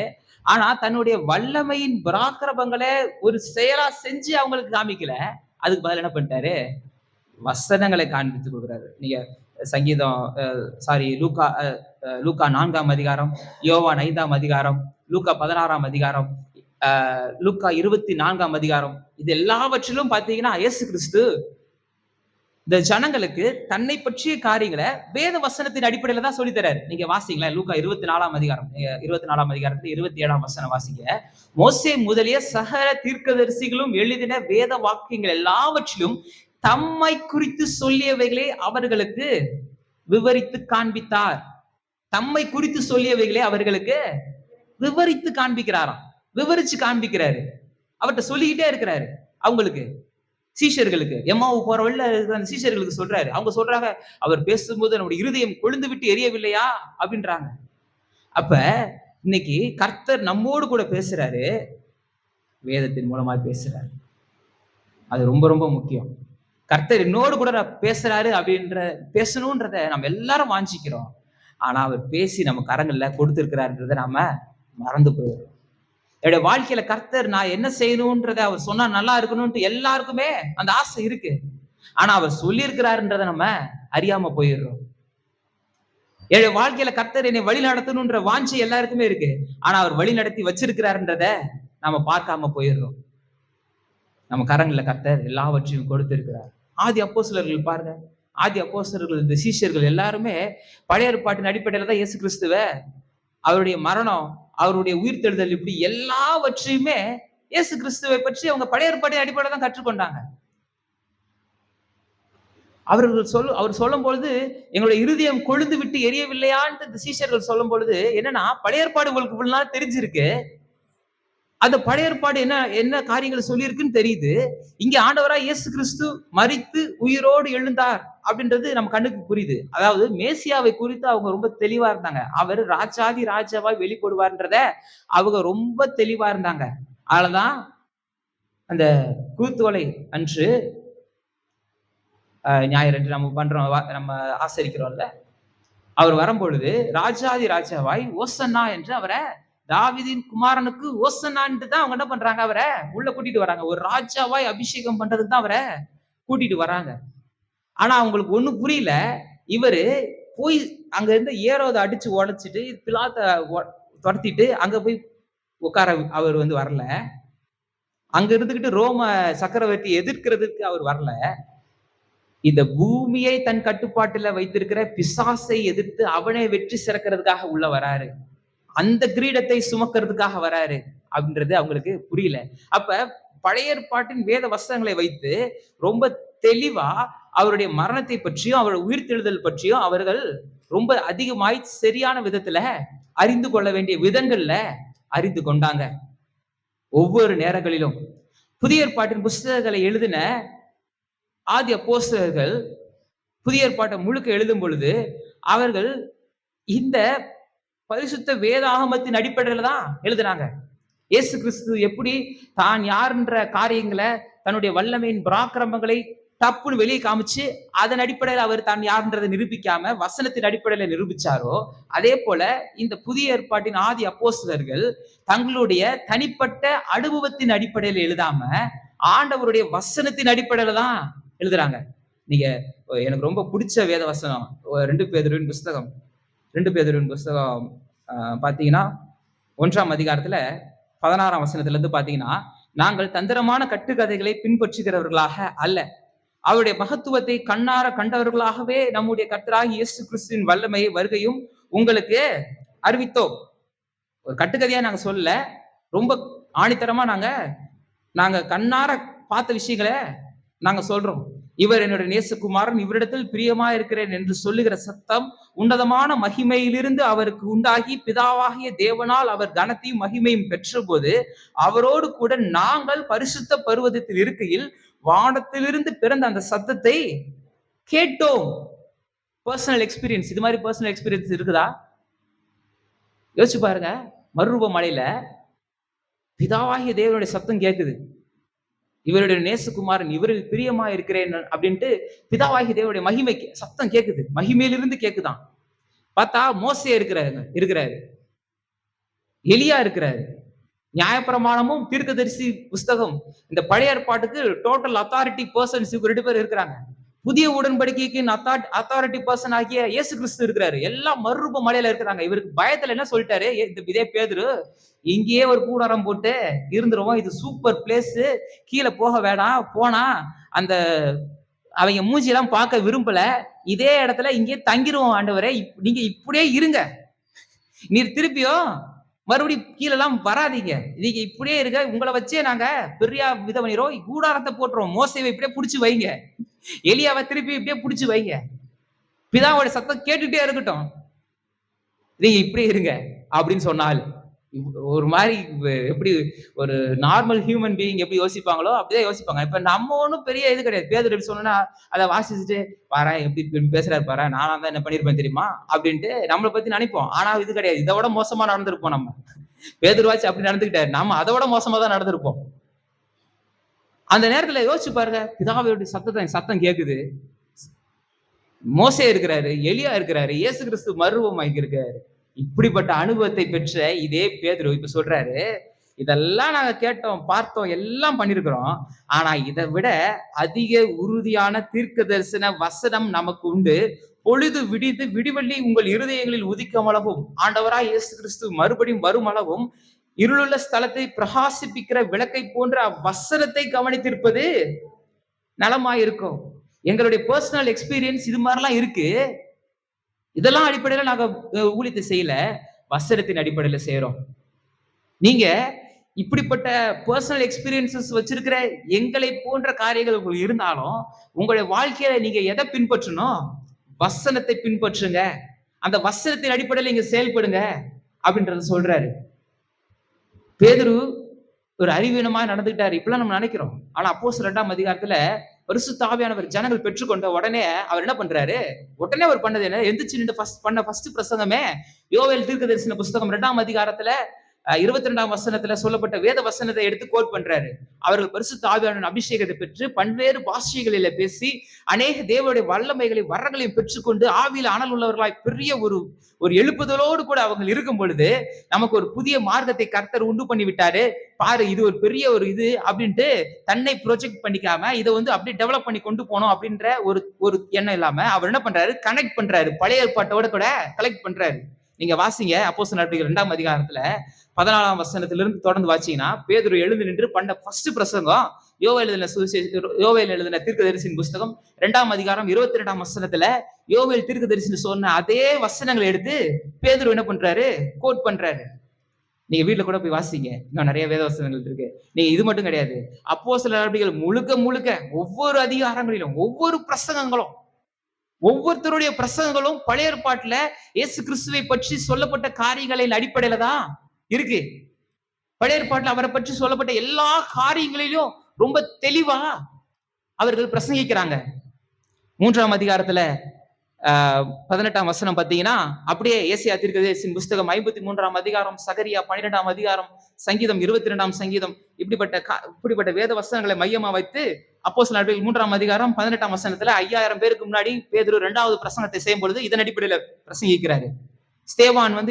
ஆனா தன்னுடைய வல்லமையின் பராக்கிரமங்களை ஒரு செயலா செஞ்சு அவங்களுக்கு காமிக்கல. அதுக்கு பதிலா என்ன பண்ணிட்டாரு? வசனங்களை காண்பித்து கொடுக்கிறாரு. நீங்க சங்கீதம் லூக்கா லூக்கா 4ஆம் அதிகாரம், யோவான் 5ஆம் அதிகாரம், லூக்கா 16ஆம் அதிகாரம், லூக்கா 24ஆம் அதிகாரம், இது எல்லாவற்றிலும் பார்த்தீங்கன்னா இயேசு கிறிஸ்து இந்த ஜனங்களுக்கு தன்னை பற்றிய காரியங்களை வேத வசனத்தின் அடிப்படையில தான் சொல்லி தராரு. நீங்க வாசிங்களேன், லூக்கா 24ஆம் அதிகாரம், 24ஆம் அதிகாரத்துல 27ஆம் வசனம் வாசிங்க. மோசே முதலிய சகல தீர்க்கதரிசிகளும் எழுதின வேத வாக்கியங்கள் எல்லாவற்றிலும் தம்மை குறித்து சொல்லியவைகளை அவர்களுக்கு விவரித்து காண்பித்தார். தம்மை குறித்து சொல்லியவைகளை அவர்களுக்கு விவரித்து காண்பிக்கிறாராம். விவரிச்சு காண்பிக்கிறாரு. அவர்கிட்ட சொல்லிக்கிட்டே இருக்கிறாரு. அவங்களுக்கு சீஷர்களுக்கு, எம்மாவு போற வழியில இருக்கிற அந்த சீஷர்களுக்கு சொல்றாரு. அவங்க சொல்றாங்க, அவர் பேசும்போது நம்முடைய இருதயம் கொழுந்து விட்டு எரியவில்லையா அப்படின்றாங்க. அப்ப இன்னைக்கு கர்த்தர் நம்மோடு கூட பேசுறாரு, வேதத்தின் மூலமா பேசுறாரு. அது ரொம்ப ரொம்ப முக்கியம். கர்த்தர் என்னோடு கூட பேசுறாரு அப்படின்ற பேசணும்ன்றத நம்ம எல்லாரும் வாஞ்சிக்கிறோம். ஆனா அவர் பேசி நம்ம கரங்கள்ல கொடுத்திருக்கிறாருன்றத நாம மறந்து போயிடுறோம். என்னுடைய வாழ்க்கையில கர்த்தர் நான் என்ன செய்யணும்ன்றத அவர் சொன்னா நல்லா இருக்கணும்ட்டு எல்லாருக்குமே அந்த ஆசை இருக்கு. ஆனா அவர் சொல்லி இருக்கிறாருன்றத நம்ம அறியாம போயிடுறோம். என்னுடைய வாழ்க்கையில கர்த்தர் என்னை வழி நடத்தணும்ன்ற வாஞ்சை எல்லாருக்குமே இருக்கு. ஆனா அவர் வழி நடத்தி வச்சிருக்கிறாருன்றத நாம பார்க்காம போயிடுறோம். நம்ம கரங்கள்ல கர்த்தர் எல்லாவற்றையும் கொடுத்திருக்கிறார். ஆதி அப்போஸ்தலர்கள் பாருங்க. ஆதி அப்போஸ்தலர்கள், இந்த சீஷர்கள் எல்லாருமே பழைய ஏற்பாட்டின் அடிப்படையில தான் இயேசு கிறிஸ்துவ, அவருடைய மரணம், அவருடைய உயிர்த்தெழுதல், இப்படி எல்லாவற்றையுமே இயேசு கிறிஸ்துவை பற்றி அவங்க பழைய ஏற்பாட்டின் அடிப்படையில தான் கற்றுக்கொண்டாங்க. அவர் சொல்லும் பொழுது எங்களுடைய இருதயம் கொழுந்து விட்டு எரியவில்லையான்னு இந்த சீஷர்கள் சொல்லும் பொழுது என்னன்னா, பழைய ஏற்பாடு உங்களுக்கு இவ்வளவு நாள் தெரிஞ்சிருக்கு. அந்த பழைய ஏற்பாடு என்ன என்ன காரியங்கள் சொல்லியிருக்குன்னு தெரியுது. இங்க ஆண்டவராய் இயேசு கிறிஸ்து மரித்து உயிரோடு எழுந்தார் அப்படின்றது நம்ம கண்ணுக்கு புரியுது. அதாவது மேசியாவை குறித்து அவங்க ரொம்ப தெளிவா இருந்தாங்க. அவர் ராஜாதி ராஜாவாய் வெளிப்படுவார்ன்றத அவங்க ரொம்ப தெளிவா இருந்தாங்க. அதனாலதான் அந்த கூத்துவலை அன்று ஞாயிறு அன்று நம்ம பண்றோம், நம்ம ஆசரிக்கிறோம்ல, அவர் வரும்பொழுது ராஜாதி ராஜாவாய் ஓசன்னா என்று அவரை, தாவீதின் குமாரனுக்கு ஓசன்னான்னு தான் அவங்க என்ன பண்றாங்க, அவரை உள்ள கூட்டிட்டு வராங்க. ஒரு ராஜாவாய் அபிஷேகம் பண்றதுக்கு தான் அவரை கூட்டிட்டு வராங்க. ஆனா அவங்களுக்கு ஒண்ணும் புரியல. இவரு போய் அங்க இருந்து ஏரோதை அடிச்சு உடைச்சிட்டு பிலாத்த துரத்திட்டு அங்க போய் உட்கார அவர் வரல. அங்க இருந்துகிட்டு ரோம சக்கரவர்த்தி எதிர்க்கிறதுக்கு அவர் வரல. இந்த பூமியை தன் கட்டுப்பாட்டுல வைத்திருக்கிற பிசாசை எதிர்த்து அவனை வெற்றி சிறக்கிறதுக்காக உள்ள வராரு. அந்த கிரீடத்தை சுமக்கிறதுக்காக வராரு அப்படின்றது அவங்களுக்கு புரியல. அப்ப பழைய ஏற்பாட்டின் வேத வசனங்களை வைத்து ரொம்ப தெளிவா அவருடைய மரணத்தை பற்றியும் அவருடைய உயிர்த்தெழுதல் பற்றியும் அவர்கள் ரொம்ப அதிகமாய் சரியான விதத்துல அறிந்து கொள்ள வேண்டிய விதங்கள்ல அறிந்து கொண்டாங்க. ஒவ்வொரு நேரங்களிலும் புதிய ஏற்பாட்டின் புஸ்தகங்களை எழுதின ஆதி அப்போஸ்தலர்கள் புதிய ஏற்பாட்டை முழுக்க எழுதும் பொழுது அவர்கள் இந்த பரிசுத்த வேதாகமத்தின் அடிப்படையில தான் எழுதுனாங்க. இயேசு கிறிஸ்து எப்படி தான் யாருன்ற காரியங்களை, தன்னுடைய வல்லமையின் பராக்கிரமங்களை தப்புன்னு வெளியே காமிச்சு அதன் அடிப்படையில் அவர் தான் யாருன்றதை நிரூபிக்காம வசனத்தின் அடிப்படையில நிரூபிச்சாரோ, அதே போல இந்த புதிய ஏற்பாட்டின் ஆதி அப்போஸ்தலர்கள் தங்களுடைய தனிப்பட்ட அனுபவத்தின் அடிப்படையில் எழுதாம ஆண்டவருடைய வசனத்தின் அடிப்படையில தான் எழுதுறாங்க. நீங்க எனக்கு ரொம்ப பிடிச்ச வேத வசனம் 2 பேதுருவின் புஸ்தகம் பாத்தீங்கன்னா 1ஆம் அதிகாரத்துல 16ஆம் வசனத்துல இருந்து பாத்தீங்கன்னா, நாங்கள் தந்திரமான கட்டுக்கதைகளை பின்பற்றுகிறவர்களாக அல்ல, அவருடைய மகத்துவத்தை கண்ணார கண்டவர்களாகவே நம்முடைய கர்த்தராகிய இயேசு கிறிஸ்துவின் வல்லமையை வருகையும் உங்களுக்கு அறிவித்தோம். ஒரு கட்டுக்கதையா நாங்க சொல்லல, ரொம்ப ஆணித்தரமா நாங்க கண்ணார பார்த்த விஷயங்களை நாங்க சொல்றோம். இவர் என்னுடைய நேசகுமாரன், இவரிடத்தில் பிரியமா இருக்கிறேன் என்று சொல்லுகிற சத்தம் உன்னதமான மகிமையிலிருந்து அவருக்கு உண்டாகி பிதாவாகிய தேவனால் அவர் கனத்தையும் மகிமையும் பெற்ற போது அவரோடு கூட நாங்கள் பரிசுத்த பர்வதத்தில் இருக்கையில் வானத்திலிருந்து பிறந்த அந்த சத்தத்தை கேட்டோம். Personal experience. இது மாதிரி பர்சனல் எக்ஸ்பீரியன்ஸ் இருக்குதா? யோசிச்சு பாருங்க. மறுரூப மலையில பிதாவாகிய தேவனுடைய சத்தம் கேட்குது. இவருடைய நேசகுமாரன், இவரில் பிரியமா இருக்கிறேன் அப்படின்ட்டு பிதாவாகி தேவனுடைய மகிமைக்கு சத்தம் கேக்குது, மகிமையிலிருந்து கேக்குதான். பார்த்தா மோசே இருக்கிறாரு, எலியா இருக்கிறாரு. நியாயப்பிரமாணமும் தீர்க்கதரிசி புஸ்தகம், இந்த பழைய ஏற்பாட்டுக்கு டோட்டல் அத்தாரிட்டி பர்சன்ஸ் இவங்க 2 பேர் இருக்கிறாங்க. புதிய உடன்படிக்கைக்கு அத்தாரிட்டி பர்சன் ஆகிய இயேசு கிறிஸ்து இருக்கிறாரு. எல்லாம் மறுரூப மலையில இருக்கிறாங்க. இவருக்கு பயத்துல என்ன சொல்லிட்டாரு, இதே பேதுரு, இங்கேயே ஒரு கூடாரம் போட்டு இருந்துருவோம், இது சூப்பர் பிளேஸ், கீழே போக வேணாம், போனா அந்த அவங்க மூஞ்சியெல்லாம் பார்க்க விரும்பல, இதே இடத்துல இங்கே தங்கிருவோம் ஆண்டவரே, நீங்க இப்படியே இருங்க, நீர் திருப்பியும் மறுபடியும் கீழெல்லாம் வராதீங்க, நீங்க இப்படியே இருங்க, உங்களை வச்சே நாங்க பெரிய வித பண்ணிரோம், கூடாரத்தை போட்டுறோம், மோசேவை இப்படியே புடிச்சு வைங்க, எலியாவை திருப்பி இப்படியே புடிச்சு வைங்க, பிதாவோட சத்தம் கேட்டுட்டே இருக்கட்டும், நீங்க இப்படியே இருங்க அப்படின்னு சொன்னால் ஒரு மாதிரி எப்படி ஒரு நார்மல் ஹியூமன் பீயிங் எப்படி யோசிப்பாங்களோ அப்படிதான் யோசிப்பாங்க. இப்ப நம்ம ஒண்ணும் பெரிய இது கிடையாது. பேதுரு எப்படி சொன்னா அதை வாசிச்சுட்டு பாரு எப்படி பேசுறாரு பாரு, நானா தான் என்ன பண்ணிருப்பேன் தெரியுமா அப்படின்ட்டு நம்மளை பத்தி நினைப்போம். ஆனா இது கிடையாது, இதை விட மோசமா நடந்திருப்போம். நம்ம பேதுருவாச்சு அப்படி நடந்துக்கிட்டாரு, நம்ம அதை விட மோசமா தான் நடந்திருப்போம். அந்த நேரத்துல யோசிச்சு பாருங்க, பிதாவோட சத்தம் கேக்குது, மோசே இருக்கிறாரு, எலியா இருக்கிறாரு, இயேசு கிறிஸ்து மறுரூபமாக்கி இருக்காரு. இப்படிப்பட்ட அனுபவத்தை பெற்ற இதே பேதுரு இப்ப சொல்றாரு, இதெல்லாம் நாங்க கேட்டோம், பார்த்தோம், எல்லாம் பண்ணிருக்கிறோம், ஆனா இதை விட அதிக உறுதியான தீர்க்க தரிசன வசனம் நமக்கு உண்டு. பொழுது விடிந்து விடிவெள்ளி உங்கள் இருதயங்களில் உதிக்கமளவும் ஆண்டவராய் இயேசு கிறிஸ்து மறுபடியும் வருமளவும் இருளுள்ள ஸ்தலத்தை பிரகாசிப்பிக்கிற விளக்கை போன்ற வசனத்தை கவனித்திருப்பது நலமாயிருக்கும். எங்களுடைய பர்சனல் எக்ஸ்பீரியன்ஸ் இது மாதிரிலாம் இருக்கு. இதெல்லாம் அடிப்படையில நாங்க ஊழியத்தை செய்யல, வசனத்தின் அடிப்படையில செய்யறோம். நீங்க இப்படிப்பட்ட பர்சனல் எக்ஸ்பீரியன்சஸ் வச்சிருக்கிற எங்களை போன்ற காரியங்கள் உங்களுக்கு இருந்தாலும் உங்களுடைய வாழ்க்கையில நீங்க எதை பின்பற்றணும், வசனத்தை பின்பற்றுங்க, அந்த வசனத்தின் அடிப்படையில நீங்க செயல்படுங்க அப்படின்றத சொல்றாரு. பேதுரு ஒரு அறிவீனமா நடந்துகிட்டாரு இப்பெல்லாம் நம்ம நினைக்கிறோம். ஆனா அப்போஸ்தலர் 2ஆம் அதிகாரத்துல பரிசுத்த ஆவியானவர் ஜனங்கள் பெற்றுக்கொண்ட உடனே அவர் என்ன பண்றாரு, உடனே அவர் பண்ணது என்ன, எந்திரிச்சு நின்று ஃபர்ஸ்ட் பிரசங்கமே யோவேல் தீர்க்கதரிசன புஸ்தகம் 2ஆம் அதிகாரத்துல 22ஆம் வசனத்துல சொல்லப்பட்ட வேத வசனத்தை எடுத்து கோட் பண்றாரு. அவர்கள் பரிசுத்த ஆவியானவரின் அபிஷேகத்தை பெற்று பல்வேறு பாஷைகளில பேசி அநேக தேவனுடைய வல்லமைகளை வரங்களையும் பெற்றுக்கொண்டு ஆவியில அனல் உள்ளவர்களாய் பெரிய ஒரு எழுப்புதலோடு கூட அவங்க இருக்கும் பொழுது நமக்கு ஒரு புதிய மார்க்கத்தை கர்த்தர் உண்டு பண்ணி விட்டாரு. பாரு, இது ஒரு பெரிய ஒரு இது அப்படின்ட்டு தன்னை ப்ரொஜெக்ட் பண்ணிக்காம இதை அப்படியே டெவலப் பண்ணி கொண்டு போனோம் அப்படின்ற ஒரு எண்ணம் இல்லாம அவர் என்ன பண்றாரு, கனெக்ட் பண்றாரு, பழைய ஏற்பாட்டோட கூட கலெக்ட் பண்றாரு. நீங்க வாசிங்க அப்போஸ்தலர் நடவடிக்கைகள் 2ஆம் அதிகாரத்துல 14ஆம் வசனத்திலிருந்து தொடர்ந்து வாசிங்கன்னா, பேதுரு எழுந்து நின்று பண்ண ஃபர்ஸ்ட் பிரசங்கம் யோவேல் எழுதின தீர்க்கதரிசியின் புஸ்தகம் 2ஆம் அதிகாரம் 22ஆம் வசனத்துல யோவேல் தீர்க்கதரிசி சொன்ன அதே வசனங்களை எடுத்து பேதுரு என்ன பண்றாரு, கோட் பண்றாரு. நீங்க வீட்டுல கூட போய் வாசிங்க, இன்னும் நிறைய வேத வசனங்கள் இருக்கு. நீங்க இது மட்டும் கிடையாது, அப்போஸ்தலர் நடவடிக்கைகள் முழுக்க ஒவ்வொரு அதிகாரங்களிலும் ஒவ்வொரு பிரசங்கங்களும் ஒவ்வொருத்தருடைய பிரசங்கங்களும் பழைய ஏற்பாட்டுல இயேசு கிறிஸ்துவை பற்றி சொல்லப்பட்ட காரியங்களின் அடிப்படையில தான் இருக்கு. பழைய ஏற்பாட்டுல அவரை பற்றி சொல்லப்பட்ட எல்லா காரியங்களிலும் ரொம்ப தெளிவா அவர்கள் பிரசங்கிக்கிறாங்க. 3ஆம் அதிகாரத்துல 18ஆம் வசனம் பாத்தீங்கன்னா அப்படியே ஏசாயா தீர்க்கதரிசியின் புஸ்தகம் 53ஆம் அதிகாரம், சகரியா 12ஆம் அதிகாரம், சங்கீதம் 22ஆம் சங்கீதம், இப்படிப்பட்ட வேத வசனங்களை மையமா வைத்து அப்போஸ்தலர் நடவடிக்கைகள் 3ஆம் அதிகாரம் 18ஆம் வசனத்துல 5000 பேருக்கு முன்னாடி பேதுரு 2வது பிரசங்கத்தை செய்யும் பொழுது இதன் அடிப்படையில பிரசங்கிக்கிறாரு. ஸ்தேவான்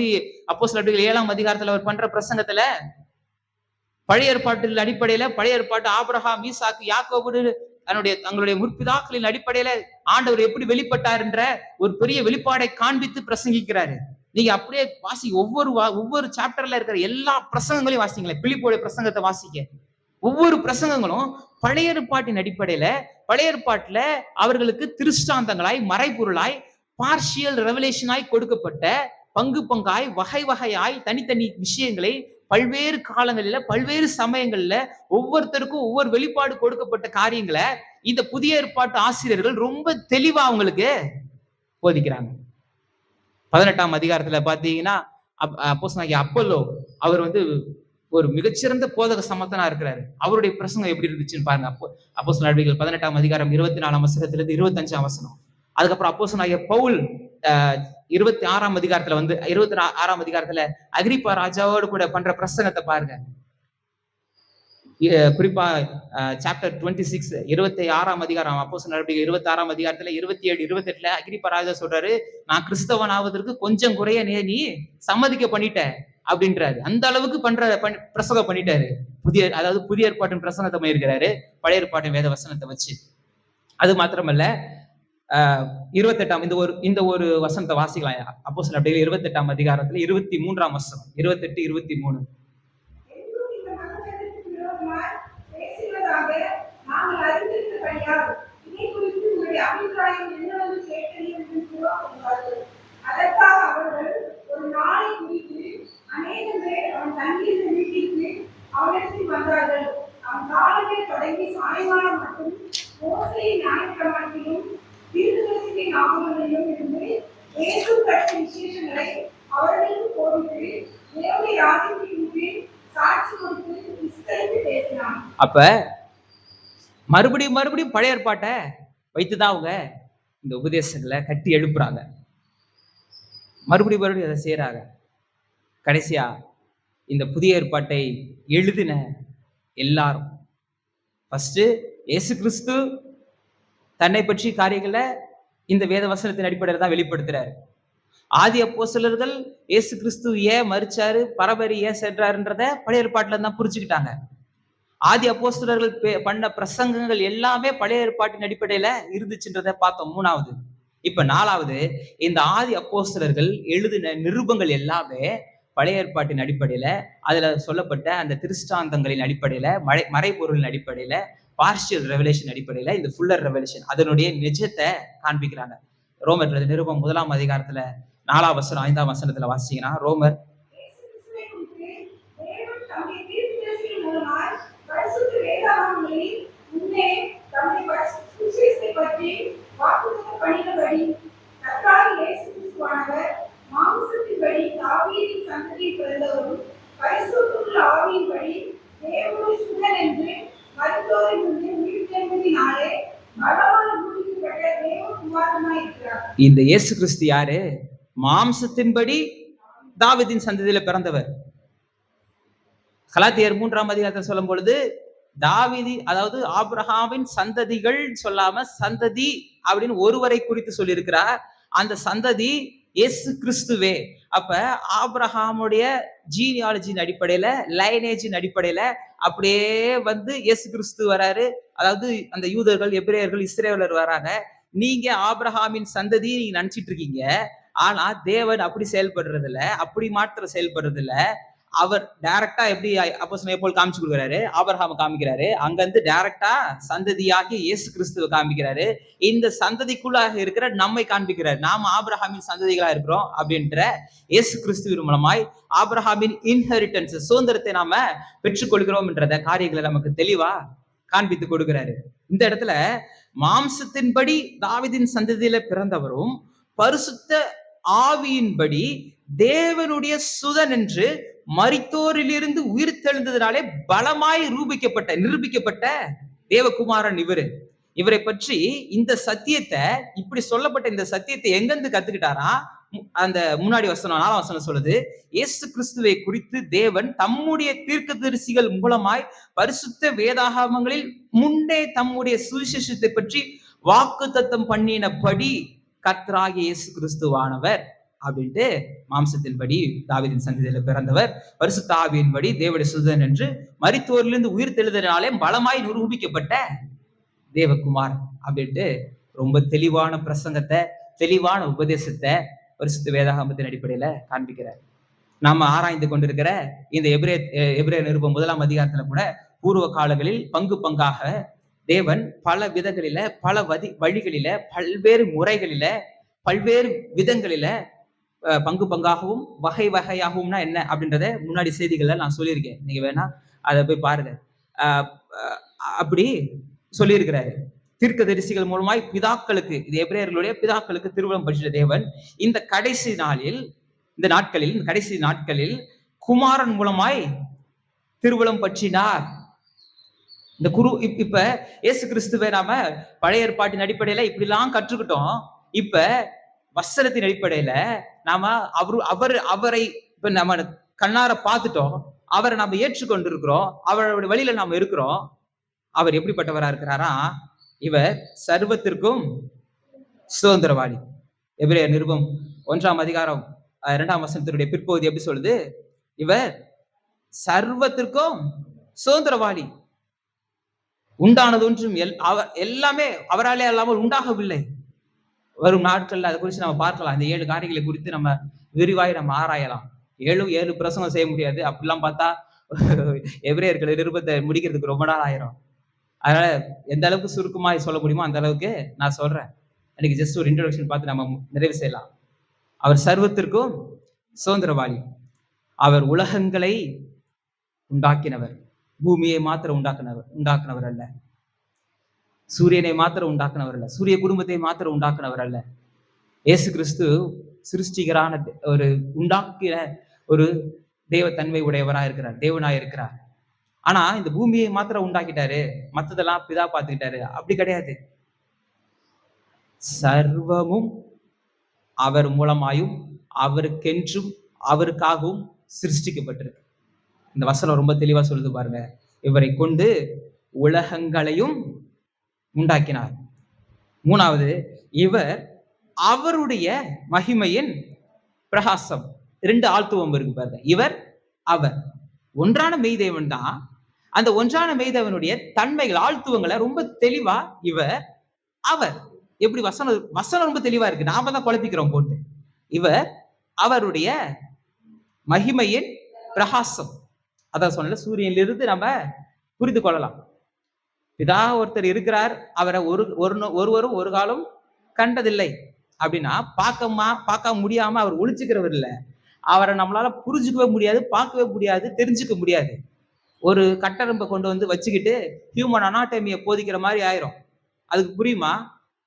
அப்போஸ்தலர் நடவடிக்கைகள் 7ஆம் அதிகாரத்துல அவர் பண்ற பிரசங்கத்துல பழைய ஏற்பாட்டின் அடிப்படையில பழைய ஏற்பாட்டு ஆபிரகாம், ஈசாக்கு, யாக்கோபு தங்களுடைய முற்பிதாக்களின் அடிப்படையில ஆண்டவர் எப்படி வெளிப்பட்டார் என்ற ஒரு பெரிய வெளிப்பாடை காண்பித்து பிரசங்கிக்கிறாரு. நீங்க அப்படியே ஒவ்வொரு சாப்டர்ல இருக்கிற எல்லா பிரசங்கங்களையும் வாசிங்களேன். பிலிப்போட பிரசங்கத்தை வாசிக்க, ஒவ்வொரு பிரசங்கங்களும் பழைய ஏற்பாட்டின் அடிப்படையில பழைய ஏற்பாட்டுல அவர்களுக்கு திருஷ்டாந்தங்களாய், மறைபொருளாய், பார்ஷியல் ரெவலேஷனாய் கொடுக்கப்பட்ட பங்காய், வகையாய் தனித்தனி விஷயங்களை பல்வேறு காலங்களில பல்வேறு சமயங்கள்ல ஒவ்வொருத்தருக்கும் ஒவ்வொரு வெளிப்பாடு கொடுக்கப்பட்ட காரியங்களை இந்த புதிய ஏற்பாட்டு ஆசிரியர்கள் ரொம்ப தெளிவா அவங்களுக்கு போதிக்கிறாங்க. 18ஆம் அதிகாரத்துல பாத்தீங்கன்னா அப்போஸ்தலனாகிய அப்போலோ அவர் ஒரு மிகச்சிறந்த போதக சமத்தனா இருக்கிறாரு. அவருடைய பிரசங்கம் எப்படி இருந்துச்சுன்னு பாருங்க. அப்போஸ்தலர் நடவடிக்கைகள் 18ஆம் அதிகாரம் 24ஆம் வசனத்திலிருந்து 25ஆம் வசனம். அதுக்கப்புறம் அப்போஸ்தலனாகிய பவுல் 26ஆம் அதிகாரத்துல 26ஆம் அதிகாரத்துல அகிரிப்பா ராஜாவோடு கூட பண்ற பிரசங்கத்தை பாருங்க. குறிப்பா சாப்டர் 26 26ஆம் அதிகாரம், அப்போஸ்தலர் நடவடிக்கைகள் 26ஆம் அதிகாரத்துல 27 28ல அகிரிப்பா ராஜா சொல்றாரு, நான் கிறிஸ்தவன் ஆவதற்கு கொஞ்சம் குறைய நீ சம்மதிக்க பண்ணிட்ட அப்படின்றாரு. அந்த அளவுக்கு பிரசங்கம் பண்ணிட்டாரு. அதாவது புதிய ஏற்பாட்டின் பிரசங்கத்தை பண்ணியிருக்கிறாரு பழைய ஏற்பாட்டின் வேத வசனத்தை வச்சு. அது மாத்திரமல்ல, 28ஆம் இந்த ஒரு வசனத்தை வாசிக்கலாம். அப்போஸ்தலர் நடவடிக்கைகள் 28ஆம் அதிகாரத்துல 23ஆம் வசனம், 28 23. எங்கும் இந்த மதத்திற்கு விரோதமாய் பேசுவதாக நாங்கள் அறிந்திருக்கிறபடியால் இதை குறித்து உங்களுடைய அபிப்பிராயம் என்னவென்று கேட்டறிந்திருக்கிறோம் என்றார்கள். அதற்காக அவர்கள் ஒரு நாளை குறித்து அநேகம் பேர் அவன் தங்கியிருந்த வீட்டிற்கு அவனிடத்தில் வந்தார்கள். அவன் காலமே தொடங்கி சாயங்காலம் மட்டும் மோசேயின் நியாயப்பிரமாணத்திலும் தீர்க்கதரிசிகளின் ஆகமங்களிலும் இருந்து இயேசு பற்றிய விசேஷங்களை அவர்களுக்கு போதித்து தேவனுடைய ராஜ்யத்தின் கீழ் சாட்சி கொடுத்து விஸ்தரித்து பேசினான். அப்ப மறுபடியும் பழைய ஏற்பாட்டை வைத்துதான் அவங்க இந்த உபதேசங்களை கட்டி எழுப்புறாங்க. மறுபடியும் அதை செய்யறாங்க. கடைசியா இந்த புதிய ஏற்பாட்டை எழுதின எல்லாரும் ஃபர்ஸ்ட் இயேசு கிறிஸ்து தன்னை பற்றி காரியங்களை இந்த வேத வசனத்தின் அடிப்படையில் தான் வெளிப்படுத்துறாரு. ஆதி அப்போஸ்தலர்கள் இயேசு கிறிஸ்து ஏன் மரிச்சாரு, பரபரி ஏன் சென்றாருன்றத பழைய ஏற்பாட்டுல தான் புரிஞ்சுக்கிட்டாங்க. ஆதி அப்போஸ்தலர்கள் பண்ண பிரசங்கங்கள் எல்லாமே பழைய ஏற்பாட்டின் அடிப்படையில இருந்துச்சுன்றத பார்த்தோம். 3வது. இப்ப 4வது, இந்த ஆதி அப்போஸ்தலர்கள் எழுதின நிருபங்கள் எல்லாமே பழைய ஏற்பாட்டின் அடிப்படையில, அதுல சொல்லப்பட்ட அந்த திருஷ்டாந்தங்களின் அடிப்படையில, மறைபொருளின் அடிப்படையில, பார்ஷியல் ரெவலேஷன் அடிப்படையில, இந்த ஃபுல்லர் ரெவலேஷன் அதனுடைய நிஜத்தை காண்பிக்கிறாங்க. ரோமர் நிருபம் 1ஆம் அதிகாரத்துல 4ஆம் வசனம் 5ஆம் வசனத்துல வாசிச்சீங்கன்னா, ரோமர் மாம்சத்தின்படி தாவீதின் சந்ததியில் பிறந்தவரும் பரிசுத்தமுள்ள ஆவியின்படி தேவனுடைய சுதன் என்று மருத்துவரிலிருந்து உயிர்த்தெழுந்ததினாலே பலவான பூமிக்கப்பட்ட தேவகுமாரனாய் இருக்கிறார். இந்த இயேசு கிறிஸ்து யாரு? மாம்சத்தின்படி தாவீதின் சந்ததியில பிறந்தவர். கலாத்தியர் 3ஆம் அதிகாரத்தை சொல்லும் பொழுது தாவீது, அதாவது ஆபிரகாமின் சந்ததிகள் சொல்லாம சந்ததி அப்படின்னு ஒருவரை குறித்து சொல்லி இருக்கிறார். அந்த சந்ததி இயேசு கிறிஸ்துவே. அப்ப ஆபிரகாமுடைய ஜீனியாலஜின் அடிப்படையில, லைனேஜின் அடிப்படையில அப்படியே வந்து இயேசு கிறிஸ்து வராரு. அதாவது அந்த யூதர்கள், எபிரேயர்கள், இஸ்ரேலர் வராங்க. நீங்க ஆபிரகாமின் சந்ததி நீங்க நினைச்சிட்டு இருக்கீங்க. ஆனா தேவன் அப்படி செயல்படுறது இல்ல, அப்படி மாத்திரம் செயல்படுறது இல்ல. அவர் டைரக்டா எப்படி அப்போஸ்தலன் போல் காமிச்சு கொடுக்குறாரு, ஆபிரகாமை காமிக்கிறாரு. அங்க இருந்து டைரக்டா சந்ததியாகி இயேசு கிறிஸ்துவை காமிக்கிறாரு. இந்த சந்ததிக்குள்ளாக இருக்கிற நம்மை காண்பிக்கிறார். நாம ஆபிரகாமின் சந்ததிகளா இருக்கிறோம் அப்படின்ற இயேசு கிறிஸ்துவின் மூலமாய் ஆபிரகாமின் இன்ஹெரிட்டன்ஸ், சுதந்திரத்தை நாம பெற்றுக்கொள்கிறோம் என்ற காரியங்களை நமக்கு தெளிவா காண்பித்து கொடுக்கிறாரு. இந்த இடத்துல மாம்சத்தின்படி தாவீதின் சந்ததியில பிறந்தவரும் பரிசுத்த ஆவியின்படி தேவனுடைய சுதன் என்று மரித்தோரிலிருந்து உயிர் தெழுந்ததினாலே பலமாய் நிரூபிக்கப்பட்ட தேவகுமாரன் இவரை பற்றி இந்த சத்தியத்தை, இப்படி சொல்லப்பட்ட இந்த சத்தியத்தை எங்கிருந்து கத்துக்கிட்டாரா? அந்த முன்னாடி வசனம் 4ஆம் வசனம் சொல்லுது, இயேசு கிறிஸ்துவை குறித்து தேவன் தம்முடைய தீர்க்கதரிசிகள் மூலமாய் பரிசுத்த வேதாகமங்களில் முன்னே தம்முடைய சுவிசேஷத்தை பற்றி வாக்குத்தத்தம் பண்ணினபடி கர்த்தராகிய இயேசு கிறிஸ்துவானவர் அப்படின்ட்டு, மாம்சத்தின்படி தாவீதின் சந்ததியில பிறந்தவர், பரிசுத்த ஆவியின்படி தேவனுடைய சுதன் என்று மரித்தோரிலிருந்து உயிர் தெழுதலினாலே பலமாய் நிரூபிக்கப்பட்ட தேவகுமார் அப்படின்ட்டு ரொம்ப தெளிவான பிரசங்கத்தை, தெளிவான உபதேசத்தை பரிசுத்த வேதாகமத்தின் அடிப்படையில காண்பிக்கிறார். நாம ஆராய்ந்து கொண்டிருக்கிற இந்த எபிரேய நிருபம் 1ஆம் அதிகாரத்துல கூட பூர்வ காலங்களில் பங்கு பங்காக தேவன் பல விதங்களில, பல வழிகளில, பல்வேறு முறைகளில, பல்வேறு விதங்களில பங்கு பங்காகவும் வகை வகையாகவும்னா என்ன அப்படின்றத முன்னாடி செய்திகள்ல நான் சொல்லியிருக்கேன். நீங்க வேணா அதை போய் பாருங்க. அப்படி சொல்லியிருக்கிறாரு. தீர்க்கதரிசிகள் மூலமாய் பிதாக்களுக்கு, இது எபிரேயர்களுடைய பிதாக்களுக்கு திருவுளம் பற்றிய தேவன் இந்த கடைசி நாட்களில் குமாரன் மூலமாய் திருவுளம் பற்றினார். இந்த இப்ப இயேசு கிறிஸ்துவை நாம பழைய ஏற்பாட்டின் அடிப்படையில இப்படிலாம் கற்றுக்கிட்டோம். இப்ப வசனத்தின் அடிப்படையில நாம அவரை இப்ப நம்ம கண்ணார பார்த்துட்டோம். அவரை நாம ஏற்றுக்கொண்டு இருக்கிறோம், அவருடைய வழியில நாம இருக்கிறோம். அவர் எப்படிப்பட்டவரா இருக்கிறாரா? இவர் சர்வத்திற்கும் சுதந்திரவாளி. எபிரேயர் நிருபம் 1ஆம் அதிகாரம் 2ஆம் வசனத்தினுடைய பிற்பகுதி எப்படி சொல்லுது? இவர் சர்வத்திற்கும் சுதந்திரவாளி. உண்டானது ஒன்றும் எல்லாமே அவராலே அல்லாமல் உண்டாகவில்லை. வரும் நாட்கள்ல அதை குறித்து நம்ம பார்க்கலாம். இந்த 7 காரியங்களை குறித்து நம்ம விரிவாய் நம்ம ஆராயலாம். 7 பிரசங்கம் செய்ய முடியாது. அப்படிலாம் பார்த்தா எபிரேயர்கள் நிருபத்தை முடிக்கிறதுக்கு ரொம்ப நாள் ஆயிரும். அதனால எந்த அளவுக்கு சுருக்கமாய் சொல்ல முடியுமோ அந்த அளவுக்கு நான் சொல்றேன். எனக்கு ஜஸ்ட் ஒரு இன்ட்ரோடக்ஷன் பார்த்து நம்ம நிறைவு செய்யலாம். அவர் சர்வத்திற்கும் சுதந்திரவாளி. அவர் உலகங்களை உண்டாக்கினவர். பூமியை மாத்திரம் உண்டாக்குனவர் அல்ல. சூரியனை மாத்திரம் உண்டாக்குனவர் அல்ல. சூரிய குடும்பத்தை மாத்திரம் உண்டாக்குனவர் அல்ல. இயேசு கிறிஸ்து சிருஷ்டிகரான ஒரு உண்டாக்கின ஒரு தேவத்தன்மை உடையவராக இருக்கிறார், தேவனாய் இருக்கிறார். ஆனா இந்த பூமியை மாத்திரம் உண்டாக்கிட்டாரு, மத்ததெல்லாம் பிதா பார்த்துக்கிட்டாரு. அப்படி கிடையாது. சர்வமும் அவர் மூலமாயும் அவருக்கென்றும் அவருக்காகவும் சிருஷ்டிக்கப்பட்டிருக்கு. இந்த வசனம் ரொம்ப தெளிவா சொல்லுது பாருங்க. இவரை கொண்டு உலகங்களையும் உண்டாக்கினார். 3வது, இவர் அவருடைய மகிமையின் பிரகாசம். 2 ஆழ்த்துவம் இருக்கு பாருங்க. இவர் அவர் ஒன்றான மெய்தேவன் தான். அந்த ஒன்றான மெய்தேவனுடைய தன்மைகள் ஆழ்த்துவங்களை ரொம்ப தெளிவா இவர் அவர் எப்படி வசனம் ரொம்ப தெளிவா இருக்கு. நாம தான் குழப்பிக்கிறோம் போட்டு. இவர் அவருடைய மகிமையின் பிரகாசம். அதான் சொன்ன சூரியனிலிருந்து நம்ம புரிந்து கொள்ளலாம். பிதா ஒருத்தர் இருக்கிறார், அவரை ஒருவரும் ஒரு காலம் கண்டதில்லை அப்படின்னா பார்க்க முடியாம அவர் ஒளிச்சுக்கிறவர் இல்லை. அவரை நம்மளால புரிஞ்சுக்கவே முடியாது, பார்க்கவே முடியாது, தெரிஞ்சுக்க முடியாது. ஒரு கட்டரம்பை கொண்டு வந்து வச்சுக்கிட்டு ஹியூமன் அனாட்டமியை போதிக்கிற மாதிரி ஆயிரும். அதுக்கு புரியுமா?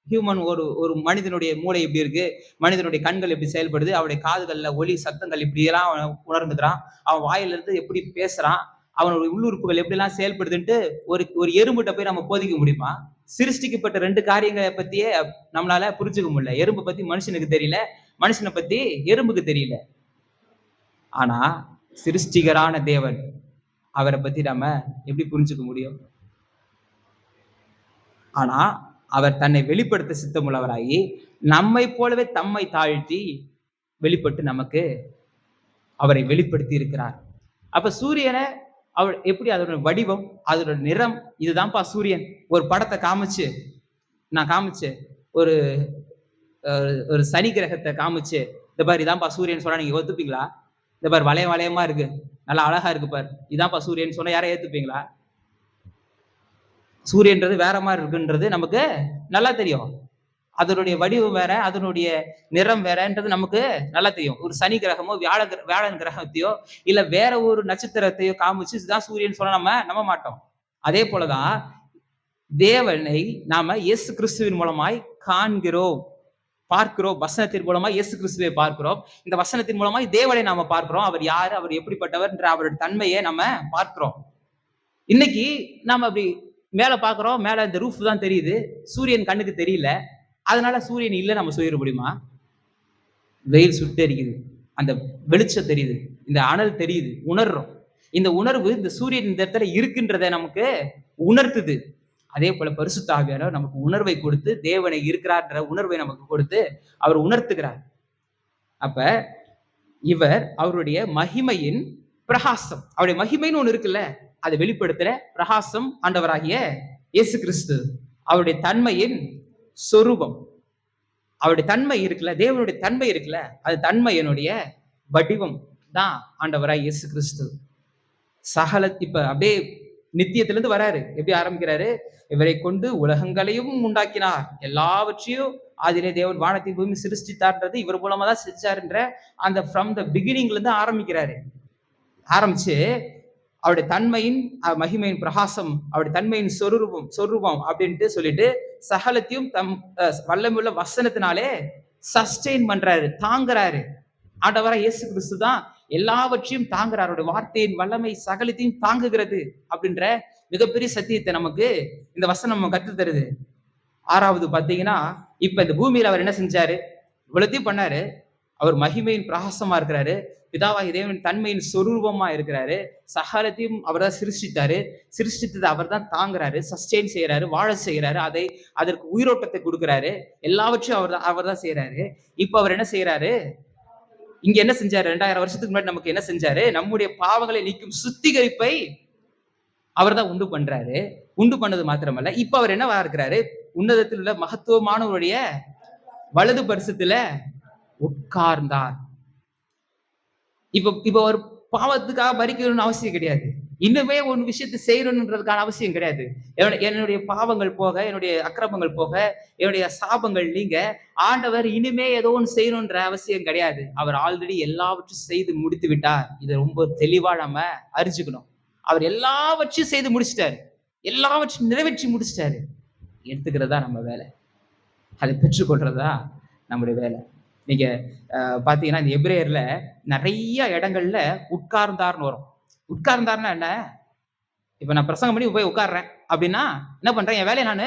ஹியூமன் ஒரு மனிதனுடைய மூளை எப்படி இருக்கு, மனிதனுடைய கண்கள் எப்படி செயல்படுது, அவனுடைய காதுகள்ல ஒலி சத்தங்கள் இப்படி எல்லாம் உணர்ந்துக்கிறான், அவன் வாயிலிருந்து எப்படி பேசுறான், அவனுடைய உள்ளுறுப்புகள் எப்படி எல்லாம் செயல்படுதுன்ட்டு ஒரு எறும்புகிட்ட போய் நம்ம போதிக்க முடியுமா? சிருஷ்டிக்கப்பட்ட 2 காரியங்களை பத்தியே நம்மளால புரிஞ்சுக்க முடியல. எறும்பை பத்தி மனுஷனுக்கு தெரியல, மனுஷனை பத்தி எறும்புக்கு தெரியல. ஆனா சிருஷ்டிகரான தேவன், அவரை பத்தி நம்ம எப்படி புரிஞ்சுக்க முடியும்? ஆனா அவர் தன்னை வெளிப்படுத்த சித்தமுள்ளவராகி நம்மை போலவே தம்மை தாழ்த்தி வெளிப்பட்டு நமக்கு அவரை வெளிப்படுத்தி இருக்கிறார். அப்ப சூரியனை அவர் எப்படி, அதோட வடிவம், அதோட நிறம், இதுதான்ப்பா சூரியன். ஒரு படத்தை நான் காமிச்சு ஒரு ஒரு சனி கிரகத்தை காமிச்சு, இந்த பாரு இதான்ப்பா சூரியன் சொன்னா நீங்க ஒத்துப்பீங்களா? இந்த பாரு வளையமா இருக்கு, நல்லா அழகா இருக்கு பாரு, இதான்ப்பா சூரியன் சொன்னா யாரையும் ஏத்துப்பீங்களா? சூரியன்றது வேற மாதிரி இருக்குன்றது நமக்கு நல்லா தெரியும். அதனுடைய வடிவம் வேற, அதனுடைய நிறம் வேறன்றது நமக்கு நல்லா தெரியும். ஒரு சனி கிரகமோ வியாழன் கிரகத்தையோ இல்ல வேற ஒரு நட்சத்திரத்தையோ காமிச்சு இதுதான் சூரியன் சொல்ல நம்ம நம்ப மாட்டோம். அதே போலதான் தேவனை நாம இயேசு கிறிஸ்துவின் மூலமாய் காண்கிறோம், பார்க்கிறோம். வசனத்தின் மூலமா இயேசு கிறிஸ்துவை பார்க்கிறோம். இந்த வசனத்தின் மூலமாய் தேவனை நாம பார்க்கிறோம். அவர் யாரு, அவர் எப்படிப்பட்டவர் என்ற அவருடைய தன்மையை நம்ம பார்க்கிறோம். இன்னைக்கு நாம அப்படி மேல பாக்குறோம், மேல இந்த ரூஃப் தான் தெரியுது, சூரியன் கண்ணுக்கு தெரியல. அதனால சூரியன் இல்லை நம்ம சொல்லிட முடியுமா? வெயில் சுட்டு அடிக்குது, அந்த வெளிச்சம் தெரியுது, இந்த அனல் தெரியுது, உணர்றோம். இந்த உணர்வு இந்த சூரியன் இந்த இடத்துல இருக்குன்றதை நமக்கு உணர்த்துது. அதே போல பரிசுத்த ஆவியானவர் நமக்கு உணர்வை கொடுத்து, தேவனை இருக்கிறார்ன்ற உணர்வை நமக்கு கொடுத்து அவர் உணர்த்துகிறார். அப்ப இவர் அவருடைய மகிமையின் பிரகாசம். அவருடைய மகிமைன்னு ஒண்ணு இருக்குல்ல, அதை வெளிப்படுத்துற பிரகாசம் ஆண்டவராகிய இயேசு கிறிஸ்து. அவருடைய தன்மையின் சொரூபம், அவருடைய தன்மை இருக்குல்ல, தேவனுடைய தன்மை இருக்குல்ல, அது தன்மையினுடைய வடிவம் தான் ஆண்டவராய் இயேசு கிறிஸ்து. இப்ப அப்படியே நித்தியத்திலிருந்து வராரு. எப்படி ஆரம்பிக்கிறாரு? இவரை கொண்டு உலகங்களையும் உண்டாக்கினார், எல்லாவற்றையும் அதிலே தேவன் வானத்தின் பூமி சிருஷ்டித்தார்ன்றது இவர் மூலமா தான் செஞ்சாருன்ற அந்த ஃப்ரம் த பிகினிங்ல இருந்து ஆரம்பிச்சு அவருடைய தன்மையின் மகிமையின் பிரகாசம், அவருடைய தன்மையின் சொரூபம் அப்படின்ட்டு சொல்லிட்டு சகலத்தையும் தம் வல்லமையுள்ள வசனத்தினாலே சஸ்டெயின் பண்றாரு, தாங்குறாரு. ஆண்டவராய் இயேசு கிறிஸ்து தான் எல்லாவற்றையும் தாங்குறாரு. அவருடைய வார்த்தையின் வல்லமை சகலத்தையும் தாங்குகிறது அப்படின்ற மிகப்பெரிய சத்தியத்தை நமக்கு இந்த வசனம் கற்று தருது. 6வது பாத்தீங்கன்னா, இப்ப இந்த பூமியில அவர் என்ன செஞ்சாரு? இவ்வளத்தையும் பண்ணாரு. அவர் மகிமையின் பிரகாசமா இருக்கிறாரு. பிதாவாகிய தேவன் தன்மையின் சொரூபமா இருக்கிறாரு. சகலத்தையும் அவர் தான் சிருஷ்டித்தாரு. சிருஷ்டித்ததை அவர் தான் தாங்குறாரு, சஸ்டெயின் செய்யறாரு, வாழ செய்யறாரு, அதற்கு உயிரோட்டத்தை கொடுக்கிறாரு. எல்லாவற்றையும் அவர் தான் செய்யறாரு. இப்ப அவர் என்ன செய்யறாரு? இங்க என்ன செஞ்சாரு? 2000 வருஷத்துக்கு முன்னாடி நமக்கு என்ன செஞ்சாரு? நம்முடைய பாவங்களை நீக்கும் சுத்திகரிப்பை அவர் தான் உண்டு பண்றாரு. உண்டு பண்ணது மாத்திரமல்ல, இப்ப அவர் என்னவா இருக்கிறாரு? உன்னதத்தில் உள்ள மகத்துவமானவருடைய வலது பரிசத்துல உட்கார்ந்தார். இப்ப ஒரு பாவத்துக்காக மரிக்கணும்னு அவசியம் கிடையாது. இன்னுமே ஒரு விஷயத்தை செய்யணும்ன்றதுக்கான அவசியம் கிடையாது. என்னுடைய பாவங்கள் போக, என்னுடைய அக்கிரமங்கள் போக, என்னுடைய சாபங்கள் நீங்க, ஆண்டவர் இனிமே ஏதோ ஒன்று செய்யணும்ன்ற அவசியம் கிடையாது. அவர் ஆல்ரெடி எல்லாவற்றையும் செய்து முடித்து விட்டார். இதை ரொம்ப தெளிவா நம்ம அறிஞ்சுக்கணும். அவர் எல்லாவற்றையும் செய்து முடிச்சிட்டாரு. எல்லாவற்றையும் நிறைவேற்றி முடிச்சிட்டாரு. எடுத்துக்கிறதா நம்ம வேலை. அதை பெற்றுக்கொள்றதா நம்முடைய வேலை. நீங்க பாத்தீங்கன்னா இந்த எபிரேயர்ல நிறைய இடங்கள்ல உட்கார்ந்தார்னு வரும். உட்கார்ந்தார்னா என்ன? இப்ப நான் பிரசங்கம் பண்ணி போய் உட்கார்றேன் அப்படின்னா என்ன பண்றேன்? என் வேலையை நான்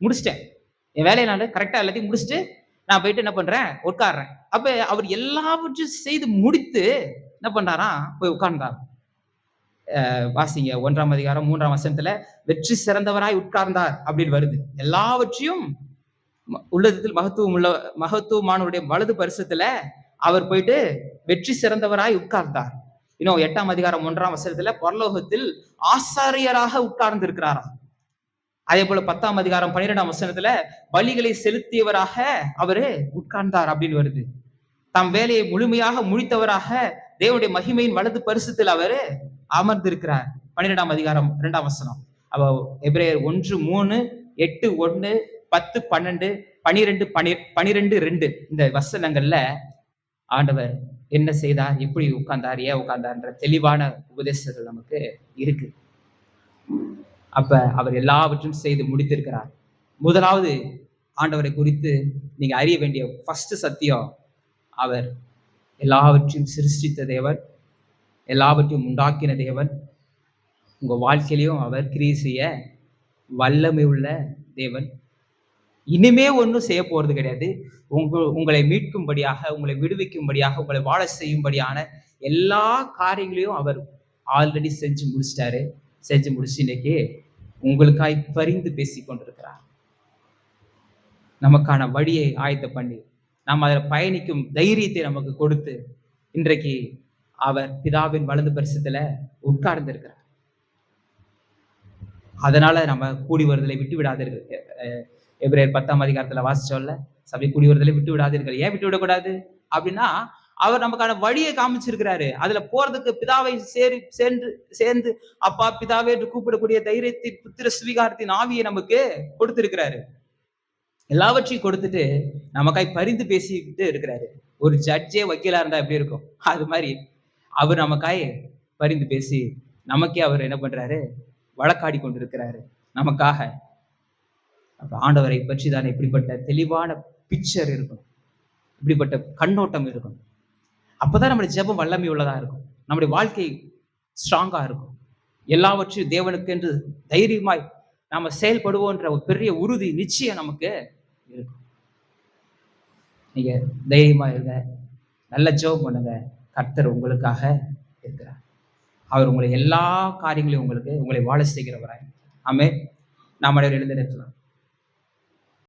முடிச்சிட்டேன். என் வேலையை நான் கரெக்டா எல்லாத்தையும் முடிச்சுட்டு நான் போயிட்டு என்ன பண்றேன்? உட்கார்றேன். அப்ப அவர் எல்லாவற்றையும் செய்து முடித்து என்ன பண்றாராம்? போய் உட்கார்ந்தார். வாசிங்க 1ஆம் அதிகாரம் 3ஆம் வசனத்துல வெற்றி சிறந்தவராய் உட்கார்ந்தார் அப்படின்னு வருது. எல்லாவற்றையும் உள்ளத்தில் மகத்துவமானவருடைய வலது பரிசத்துல அவர் போயிட்டு வெற்றி சிறந்தவராய் உட்கார்ந்தார். இன்னும் 8ஆம் அதிகாரம் 1ஆம் வசனத்துல பரலோகத்தில் ஆசாரியராக உட்கார்ந்து இருக்கிறாராம். அதே போல 10ஆம் அதிகாரம் 12ஆம் வசனத்துல பலிகளை செலுத்தியவராக அவரு உட்கார்ந்தார் அப்படின்னு வருது. தம் வேலையை முழுமையாக முடித்தவராக தேவனுடைய மகிமையின் வலது பரிசுத்தில் அவரு அமர்ந்திருக்கிறார். 12ஆம் அதிகாரம் 2ஆம் வசனம். அவ எபிரேயர் 1:3, 8:1, 10:12, 12:2 இந்த வசனங்கள்ல ஆண்டவர் என்ன செய்தார், எப்படி உட்கார்ந்தார், ஏன் உட்கார்ந்தார்ன்ற தெளிவான உபதேசங்கள் நமக்கு இருக்கு. அப்ப அவர் எல்லாவற்றையும் செய்து முடித்திருக்கிறார். முதலாவது ஆண்டவரை குறித்து நீங்க அறிய வேண்டிய ஃபர்ஸ்ட் சத்தியம், அவர் எல்லாவற்றையும் சிருஷ்டித்த தேவன், எல்லாவற்றையும் உண்டாக்கின தேவன். உங்க வாழ்க்கையிலையும் அவர் கிரியை செய்ய வல்லமை உள்ள தேவன். இனிமே ஒன்றும் செய்ய போறது கிடையாது. உங்களை மீட்கும்படியாக, உங்களை விடுவிக்கும்படியாக, உங்களை வாழ செய்யும்படியான எல்லா காரியங்களையும் அவர் ஆல்ரெடி செஞ்சு முடிச்சிட்டாரு. செஞ்சு முடிச்சு இன்னைக்கு உங்களுக்காய் பரிந்து பேசி கொண்டிருக்கிறார். நமக்கான வழியை ஆயத்த பண்ணி நாம் அதில் பயணிக்கும் தைரியத்தை நமக்கு கொடுத்து இன்றைக்கு அவர் பிதாவின் வலது பரிசத்துல உட்கார்ந்து இருக்கிறார். அதனால நம்ம கூடி வருதலை விட்டு விடாதீர்கள். எபிரேயர் 10ஆம் அதிகாரத்துல வாசிச்சோம்ல, சபை கூடி வருதலை விட்டு விடாதீர்கள். ஏன் விட்டு விடக்கூடாது அப்படின்னா, அவர் நமக்கான வழியை காமிச்சிருக்கிறாரு. அதுல போறதுக்கு பிதாவை சேர்ந்து அப்பா பிதாவே என்று கூப்பிடக்கூடிய தைரியத்தின் புத்திர சுவீகாரத்தின் ஆவியை நமக்கு கொடுத்திருக்கிறாரு. எல்லாவற்றையும் கொடுத்துட்டு நமக்காய் பரிந்து பேசிக்கிட்டு இருக்கிறாரு. ஒரு ஜட்ஜே வக்கீலா இருந்தா எப்படி இருக்கும், அது மாதிரி அவர் நமக்காய் பரிந்து பேசி நமக்கே அவர் என்ன பண்றாரு, வழக்காடி கொண்டிருக்கிறாரு நமக்காக. ஆண்டவரை பற்றி தான் இப்படிப்பட்ட தெளிவான பிக்சர் இருக்கணும், இப்படிப்பட்ட கண்ணோட்டம் இருக்கணும். அப்பதான் நம்முடைய ஜெபம் வல்லமை உள்ளதா இருக்கும், நம்முடைய வாழ்க்கை ஸ்ட்ராங்கா இருக்கும். எல்லாவற்றையும் தேவனுக்கு என்று தைரியமாய் நாம செயல்படுவோன்ற ஒரு பெரிய உறுதி நிச்சயம் நமக்கு இருக்கும். நீங்க தைரியமா இருங்க, நல்ல ஜெபம் பண்ணுங்க. கர்த்தர் உங்களுக்காக இருக்கிறார். அவர் உங்களை எல்லா காரியங்களையும் உங்களை வாழ செய்கிறவராய். ஆமென். நாம் அனைவரும் எழுந்து நிற்கலாம்.